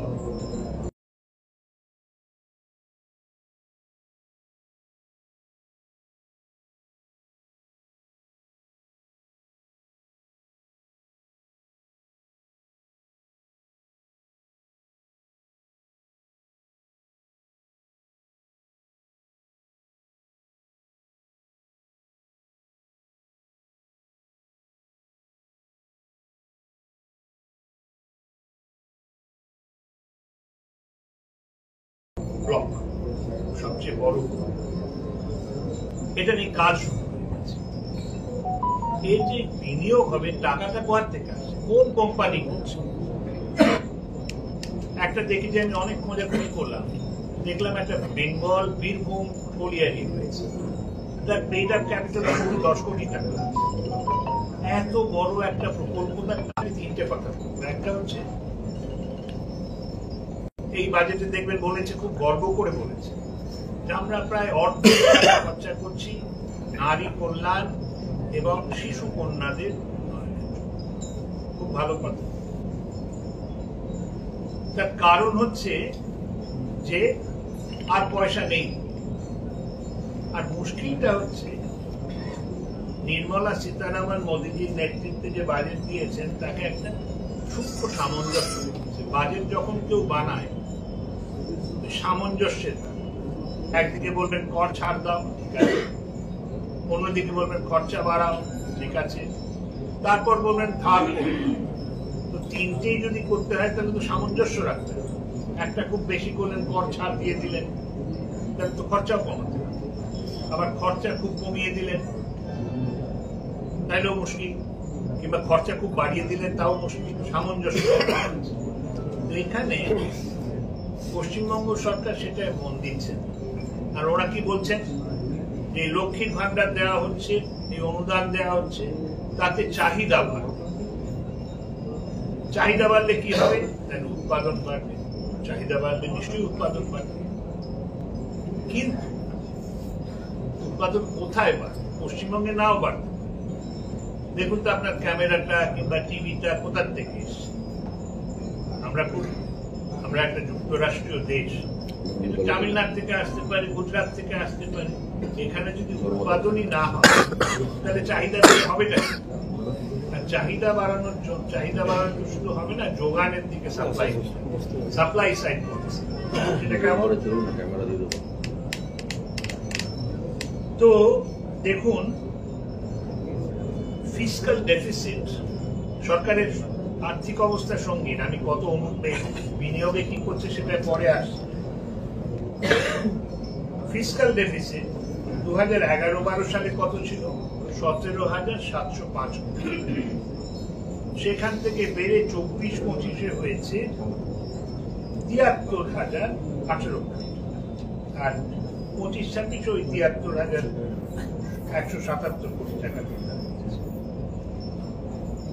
ব্লক সবচেয়ে বড়, এটা নিয়ে কাজ শুরু হয়ে গেছে। এই যে বিনিয়োগ হবে, টাকাটা কোথা থেকে আসছে, কোন কোম্পানি করছে? একটা দেখি যে আমি অনেক মজা করে করলাম, দেখলাম একটা বেঙ্গল বীরভূম কলিয়ারি হয়েছে, তার পেড আপ ক্যাপিটাল 10 কোটি টাকা। এত বড় একটা প্রকল্প, তার 3টে কথা। একটা হচ্ছে এই বাজেটে দেখবেন বলেছে, খুব গর্ব করে বলেছে যে আমরা প্রায় অর্ধেক টাকা খরচা করছি নারী কল্যাণ এবং শিশু কন্যাদের। খুব ভালো কথা। তার কারণ হচ্ছে যে আর পয়সা নেই। আর মুশকিলটা হচ্ছে নির্মলা সীতারামন মোদীজির নেতৃত্বে যে বাজেট দিয়েছেন, তাকে একটা সূক্ষ্ম সামঞ্জস্য দিচ্ছে। বাজেট যখন কেউ বানায়, সামঞ্জস্যের, একদিকে বলবেন কর ছাড় দাও, ঠিক আছে, অন্যদিকে বলবেন খরচা বাড়াও, ঠিক আছে, তারপর বলবেন ধার। তো তিনটেই যদি করতে হয় তাহলে তো সামঞ্জস্য রাখতে হবে। একটা খুব বেশি করলেন, কর ছাড় দিয়ে দিলেন, তাহলে তো খরচাও কমাতে হবে। আবার খরচা খুব কমিয়ে দিলেন, তাইলেও মুশকিল। কিংবা খরচা খুব বাড়িয়ে দিলেন, তাও মুশকিল। সামঞ্জস্য। এখানে পশ্চিমবঙ্গ সরকার সেটা মন দিচ্ছে। আর ওরা কি বলছেন, যে লক্ষ্মীর ভান্ডার দেওয়া হচ্ছে, এই অনুদান দেওয়া হচ্ছে, তাতে চাহিদা বাড়বে। চাহিদা বাড়লে কি হবে? উৎপাদন বাড়বে। চাহিদা বাড়বে, নিশ্চয়ই উৎপাদন বাড়বে। কিন্তু উৎপাদন কোথায় বাড়বে? পশ্চিমবঙ্গে নাও বাড়বে। দেখুন তো আপনার ক্যামেরাটা কিংবা টিভিটা কোথার থেকে এসছে? আমরা একটা যুক্তরাষ্ট্রীয় দেশ, কিন্তু তামিলনাড়ু থেকে আসতে পারে, গুজরাট থেকে আসতে পারে। এখানে যদি উৎপাদনই না হয়, তাহলে চাহিদা হবে না। আর চাহিদা বাড়ানোর শুধু হবে না, যোগানের দিকে সাপ্লাই সাইড পলিসি, সেটা কেমন? তো দেখুন, ফিসক্যাল ডেফিসিট সরকারের আর্থিক অবস্থার সঙ্গে আমি কত বিনিয়োগে কি করছে সেটা পরে আসছে। ফিসক্যাল ডেফিসিট 2011-12 সালে কত ছিল? 17,705 কোটি। সেখান থেকে বেড়ে 24-25-এ হয়েছে 73,018 কোটি। আর 25-26 ওই 73,000 177 কোটি টাকা নির্ধারণ করেছে।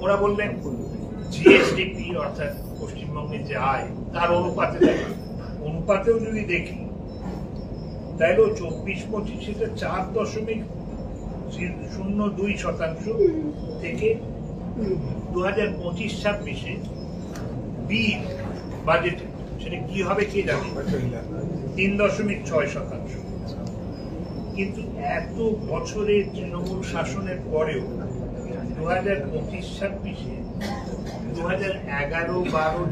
ওরা বললেন জিএসডিপি অর্থাৎ পশ্চিমবঙ্গের যে আয় তার অনুপাতেও যদি দেখি তাহলে 24-25 4.02% থেকে 2025-26 বিল বাজেটে সেটা কি হবে কে জানে 3.6%। কিন্তু এত বছরের তৃণমূল শাসনের পরেও 2025-26 2011-12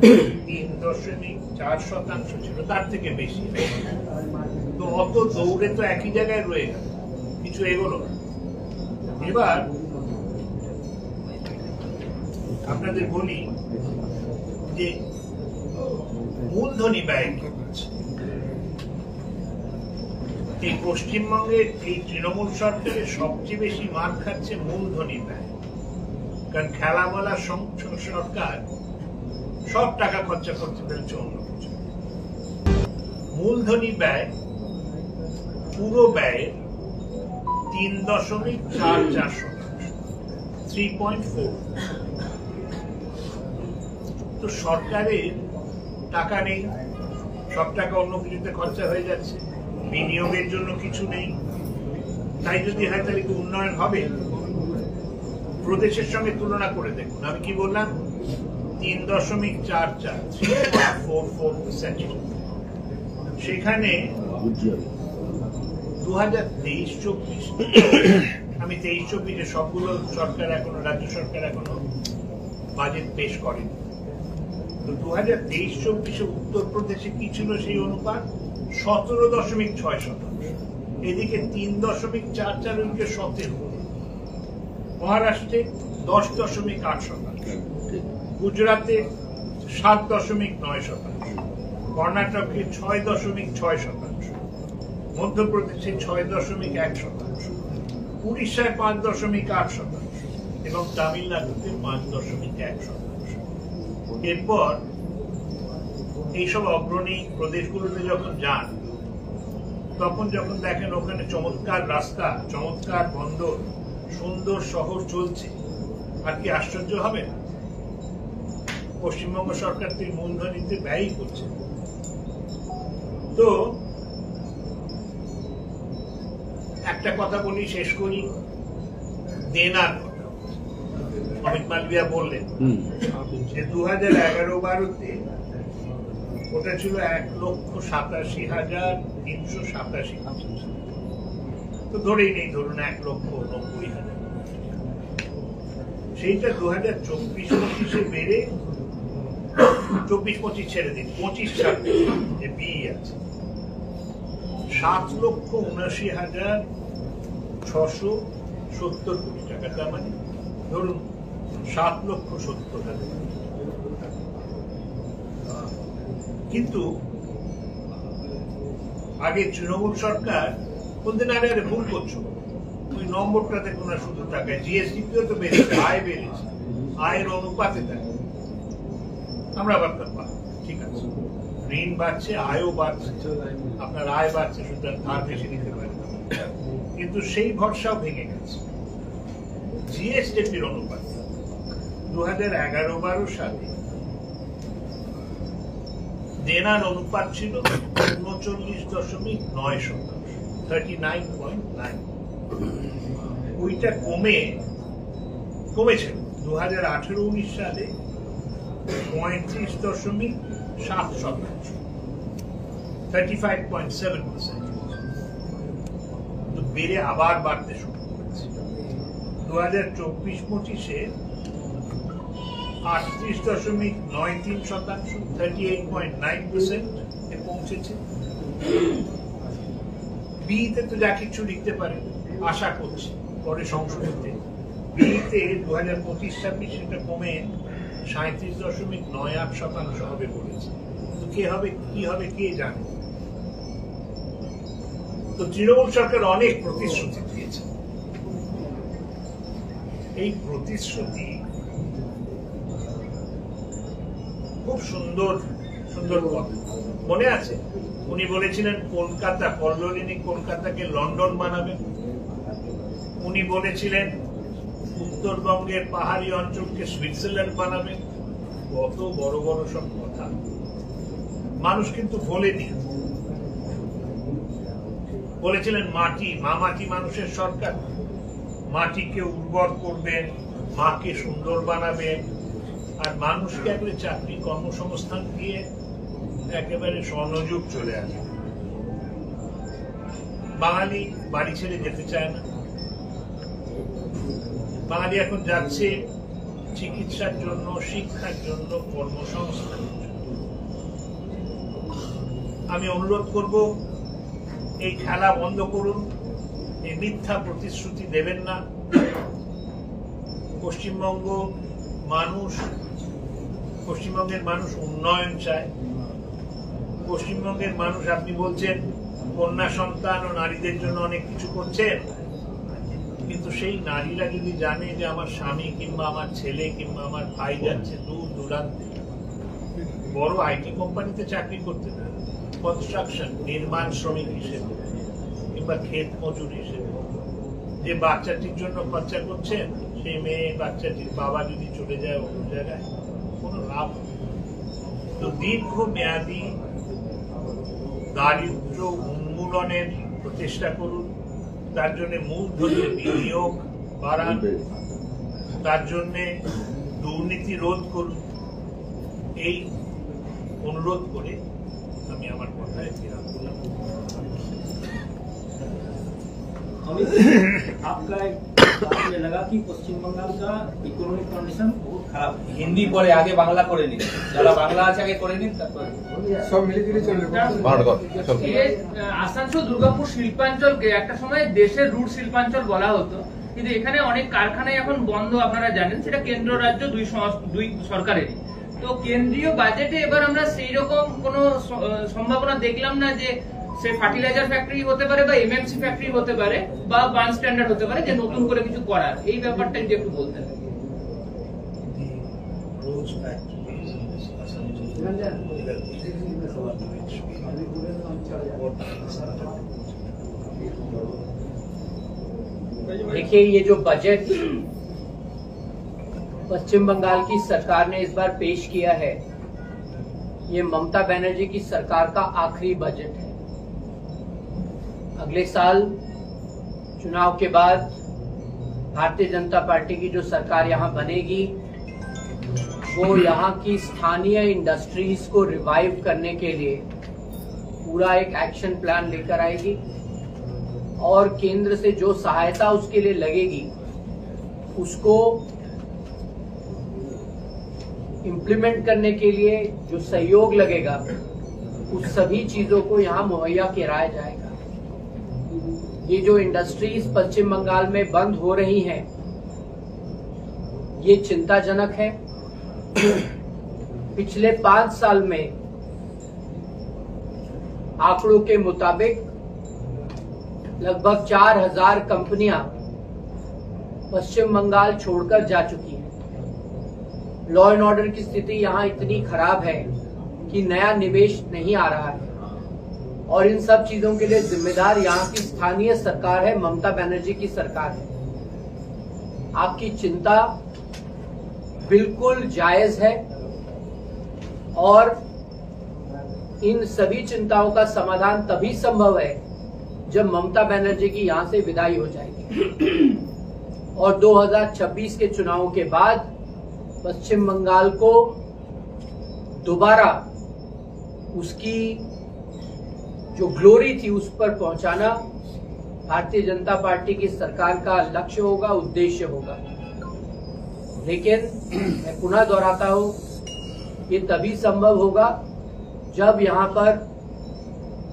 3.4% ছিল, তার থেকে বেশি। তো অত দৌড়ে তো একই জায়গায় রয়ে গেল, কিছু এগোলো না। এবার আপনাদের বলি যে মূলধনী ব্যয় কি হচ্ছে। এই পশ্চিমবঙ্গের এই তৃণমূল সরকারের সবচেয়ে বেশি মার খাচ্ছে মূলধনী ব্যয়। কারণ খেলামেলা সরকার সব টাকা খরচা করতে পেরেছে অন্য কিছু। মূলধনী ব্যয় পুরো ব্যয়ের 3.44%, 3.4। তো সরকারের টাকা নেই, সব টাকা অন্য কিছুতে খরচা হয়ে যাচ্ছে, বিনিয়োগের জন্য কিছু নেই। তাই যদি হয় তাহলে কি উন্নয়ন হবে? প্রদেশের সঙ্গে তুলনা করে দেখুন, আমি কি বললাম 3.44%। সেখানে 2023-24 আমি 23-24 সবগুলো সরকার এখনো রাজ্য সরকার এখনো বাজেট পেশ করেনি। তো 2023-24 উত্তরপ্রদেশে কি ছিল সেই অনুপাত 17.6%, এদিকে 3.44, ওদিকে 17। মহারাষ্ট্রে 10.8%, গুজরাটে 7.9%, কর্ণাটকে 6.6%, মধ্যপ্রদেশে 6.1%, উড়িষ্যায় 5.8% এবং তামিলনাড়ুতে 5.1%। এরপর এইসব অগ্রণী প্রদেশগুলোতে যখন যান তখন যখন দেখেন ওখানে চমৎকার রাস্তা, চমৎকার বন্দর, সুন্দর শহর চলছে, আর কি আশ্চর্য হবে? পশ্চিমবঙ্গ সরকার তো মূলধনীতে ব্যয় করছে। তো একটা কথা বলি, শেষ করি, দেনার কথা। অমিত মালভিয়া বললেন যে 2011-12-তে ওটা ছিল 1,87,387। তো ধরেই নেই, ধরুন 1,90,000। সেইটা 2024-25 বেড়ে 24-25 ছেড়ে দিন, 25-26 যে বি আছে 7,79,670 কোটি টাকা। তার মানে ধরুন 7,70,000। কিন্তু আগে তৃণমূল সরকার বলতেন আরে আরে ভুল করছো, ওই নম্বরটা দেখো না, শুধু টাকায় জিএসডিপিও তো বেড়েছে, আয় বেড়েছে, আয়ের অনুপাতে থাকে। আমরা ভাবতাম ঠিক আছে, ঋণ বাড়ছে, আয়ও বাড়ছে, আপনার আয় বাড়ছে, সুতরাং ধার বেশি নিতে পারে। কিন্তু সেই ভরসাও ভেঙে গেছে। জিএসডিপির অনুপাত 2011-12 সালে দেনার অনুপাত ছিল 39.9%, 39.9। ওইটা কমেছিল 2018-19 সালে 35.7%, 35.7%। তো বেড়ে আবার বাড়তে শুরু করেছে। 2024-25-এ 38.93%, 38.9% এ পৌঁছেছে। বিতে তো যা কিছু লিখতে পারে, আশা করছি পরে সংশোধনতে বিতে 2025-26 সেটা কমে 37.98% হবে বলেছে। তো কি হবে কে জানে। তো তৃণমূল সরকার অনেক প্রতিশ্রুতি দিয়েছে। এই প্রতিশ্রুতি খুব সুন্দর সুন্দর কথা। মনে আছে উনি বলেছিলেন কলকাতাকে লন্ডন বানাবেন। উনি বলেছিলেন উত্তরবঙ্গের পাহাড়ি অঞ্চলকে সুইজারল্যান্ড বানাবে। কত বড় বড় সব কথা। মানুষ কিন্তু ভোলেনি। বলেছিলেন মাটি, মাটি মানুষের সরকার, মাটিকে উর্বর করবে, মাকে সুন্দর বানাবে, আর মানুষকে একবারে চাকরি কর্মসংস্থান দিয়ে একেবারে স্বর্ণযুগ চলে আসবে। বাঙালি বাড়ি ছেড়ে যেতে চায় না। বাঙালি এখন যাচ্ছে চিকিৎসার জন্য, শিক্ষার জন্য, কর্মসংস্থানের জন্য। আমি অনুরোধ করব, এই খেলা বন্ধ করুন, এই মিথ্যা প্রতিশ্রুতি দেবেন না। পশ্চিমবঙ্গের মানুষ উন্নয়ন চায়। পশ্চিমবঙ্গের মানুষ, আপনি বলছেন কন্যা সন্তান ও নারীদের জন্য অনেক কিছু করছেন, কিন্তু সেই নারীরা যদি জানে যে আমার স্বামী কিংবা আমার ছেলে কিংবা আমার ভাই যাচ্ছে দূর দূরান্তে বড় আইটি কোম্পানিতে চাকরি করতে, না কনস্ট্রাকশন নির্মাণ শ্রমিক হিসেবে কিংবা ক্ষেত মজুর হিসেবে, যে বাচ্চাটির জন্য খরচা করছেন সেই মেয়ে বাচ্চাটির বাবা যদি চলে যায় অন্য জায়গায়, কোনো লাভ নেই। তো দীর্ঘ মেয়াদী দারিদ্র উন্মূলনের প্রচেষ্টা করুন। তার জন্য মূলধনের বিনিয়োগ বাড়ান, তার জন্য দুর্নীতি রোধ করুন। এই অনুরোধ করে আমি আমার কথায় বিরাম দিলাম। आपका एक मुझे लगा कि पश्चिम बंगाल का इकोनॉमिक कंडीशन बहुत खराब। हिंदी पढ़े आगे बांग्ला করে নিন, যারা বাংলা আছে আগে করে নিন, তারপর সব মিলে দিলে চলবে। আসানসোল দুর্গাপুর শিল্পাঞ্চলকে একটা সময় দেশের রুট শিল্পাঞ্চল বলা হতো, কিন্তু এখানে অনেক কারখানাই এখন বন্ধ, আপনারা জানেন। সেটা কেন্দ্র রাজ্য দুই সরকারেরই। তো কেন্দ্রীয় বাজেটে এবার আমরা সেই রকম কোনো সম্ভাবনা দেখলাম না যে সে ফার্টিলাইজার ফ্যাক্টরি হতে পারে বা এমএমসি ফ্যাক্টরি হতে পারে বা বার্ন স্ট্যান্ডার্ড হতে পারে, যে নতুন করে কিছু করার। এই ব্যাপারটা যদি একটু বলতেন। देखिए, ये जो बजट पश्चिम बंगाल की सरकार ने इस बार पेश किया है, ये ममता बनर्जी की सरकार का आखिरी बजट है। अगले साल चुनाव के बाद भारतीय जनता पार्टी की जो सरकार यहाँ बनेगी, वो यहाँ की स्थानीय इंडस्ट्रीज को रिवाइव करने के लिए पूरा एक एक्शन प्लान लेकर आएगी, और केंद्र से जो सहायता उसके लिए लगेगी उसको इम्प्लीमेंट करने के लिए जो सहयोग लगेगा उस सभी चीजों को यहाँ मुहैया कराया जाएगा। ये जो इंडस्ट्रीज पश्चिम बंगाल में बंद हो रही हैं, ये चिंताजनक है। पिछले 5 साल में आंकड़ों के मुताबिक लगभग 4000 कंपनियां पश्चिम बंगाल छोड़कर जा चुकी हैं। लॉ एंड ऑर्डर की स्थिति यहाँ इतनी खराब है कि नया निवेश नहीं आ रहा है, और इन सब चीजों के लिए जिम्मेदार यहाँ की स्थानीय सरकार है, ममता बनर्जी की सरकार है। आपकी चिंता बिल्कुल जायज है, और इन सभी चिंताओं का समाधान तभी संभव है जब ममता बनर्जी की यहाँ से विदाई हो जाएगी, और 2026 के चुनावों के बाद पश्चिम बंगाल को दोबारा उसकी जो ग्लोरी थी उस पर पहुंचाना भारतीय जनता पार्टी की सरकार का लक्ष्य होगा, उद्देश्य होगा। लेकिन मैं पुनः दोहराता हूं, ये तभी संभव होगा जब यहाँ पर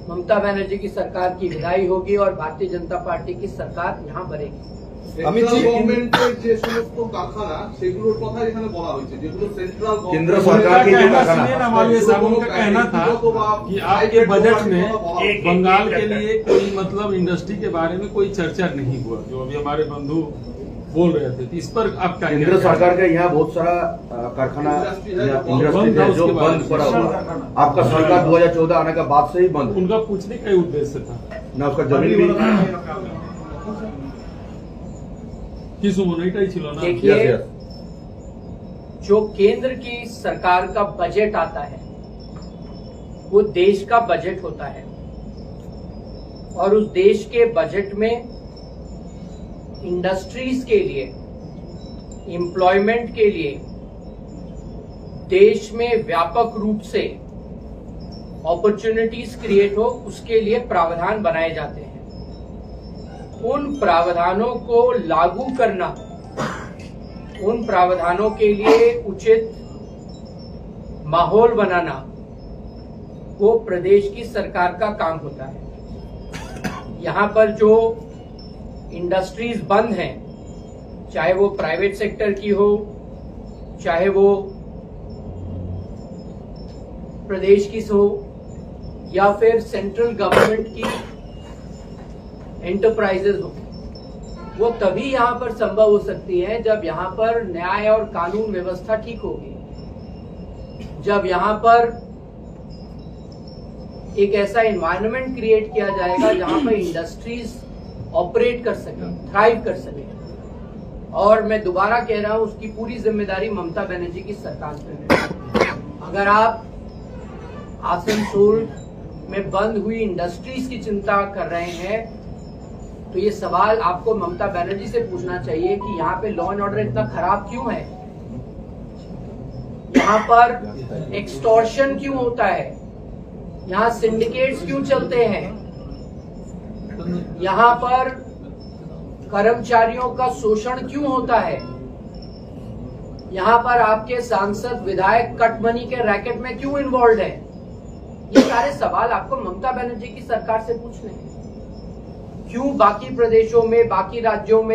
ममता बनर्जी की सरकार की विदाई होगी और भारतीय जनता पार्टी की सरकार यहाँ बनेगी। গভর্নমেন্টের যে সমস্ত কারখানা সেগুলোর কথা এখানে বলা হয়েছে, যেগুলো সেন্ট্রাল केंद्र सरकार के जो कारखाना, हमारे साहब का कहना था कि आपके बजट में बंगाल के लिए कोई मतलब इंडस्ट्री के बारे में कोई चर्चा नहीं हुआ, जो अभी हमारे बंधु बोल रहे थे। इस पर आपका केंद्र सरकार का यहाँ बहुत सारा कारखाना इंडस्ट्री है जो बंद पड़ा हुआ। आपका सरकार 2014 आने के बाद से ही बंद। उनका पूछने का उद्देश्य था ना उसका जमीन भी কিছু মনে এটাই ছিল না। देखिए, जो केंद्र की सरकार का बजट आता है वो देश का बजट होता है और उस देश के बजट में इंडस्ट्रीज के लिए, एम्प्लॉयमेंट के लिए देश में व्यापक रूप से अपॉर्चुनिटीज क्रिएट हो, उसके लिए प्रावधान बनाए जाते हैं। उन प्रावधानों को लागू करना, उन प्रावधानों के लिए उचित माहौल बनाना वो प्रदेश की सरकार का काम होता है। यहाँ पर जो इंडस्ट्रीज बंद हैं, चाहे वो प्राइवेट सेक्टर की हो, चाहे वो प्रदेश की हो, या फिर सेंट्रल गवर्नमेंट की एंटरप्राइजेज हो, वो तभी यहाँ पर संभव हो सकती है जब यहाँ पर न्याय और कानून व्यवस्था ठीक होगी, जब यहाँ पर एक ऐसा एनवायरनमेंट क्रिएट किया जाएगा जहाँ पर इंडस्ट्रीज ऑपरेट कर सके, थ्राइव कर सके। और मैं दोबारा कह रहा हूँ, उसकी पूरी जिम्मेदारी ममता बनर्जी की सरकार पर है। अगर आप आसनसोल में बंद हुई इंडस्ट्रीज की चिंता कर रहे हैं तो ये सवाल आपको ममता बनर्जी से पूछना चाहिए कि यहाँ पे लॉ एंड ऑर्डर इतना खराब क्यों है, यहाँ पर एक्सटॉर्शन क्यों होता है, यहाँ सिंडिकेट्स क्यों चलते हैं, यहाँ पर कर्मचारियों का शोषण क्यों होता है, यहाँ पर आपके सांसद विधायक कट मनी के रैकेट में क्यों इन्वॉल्व है। ये सारे सवाल आपको ममता बनर्जी की सरकार से पूछने हैं। क्यों बाकी प्रदेशों में, बाकी राज्यों में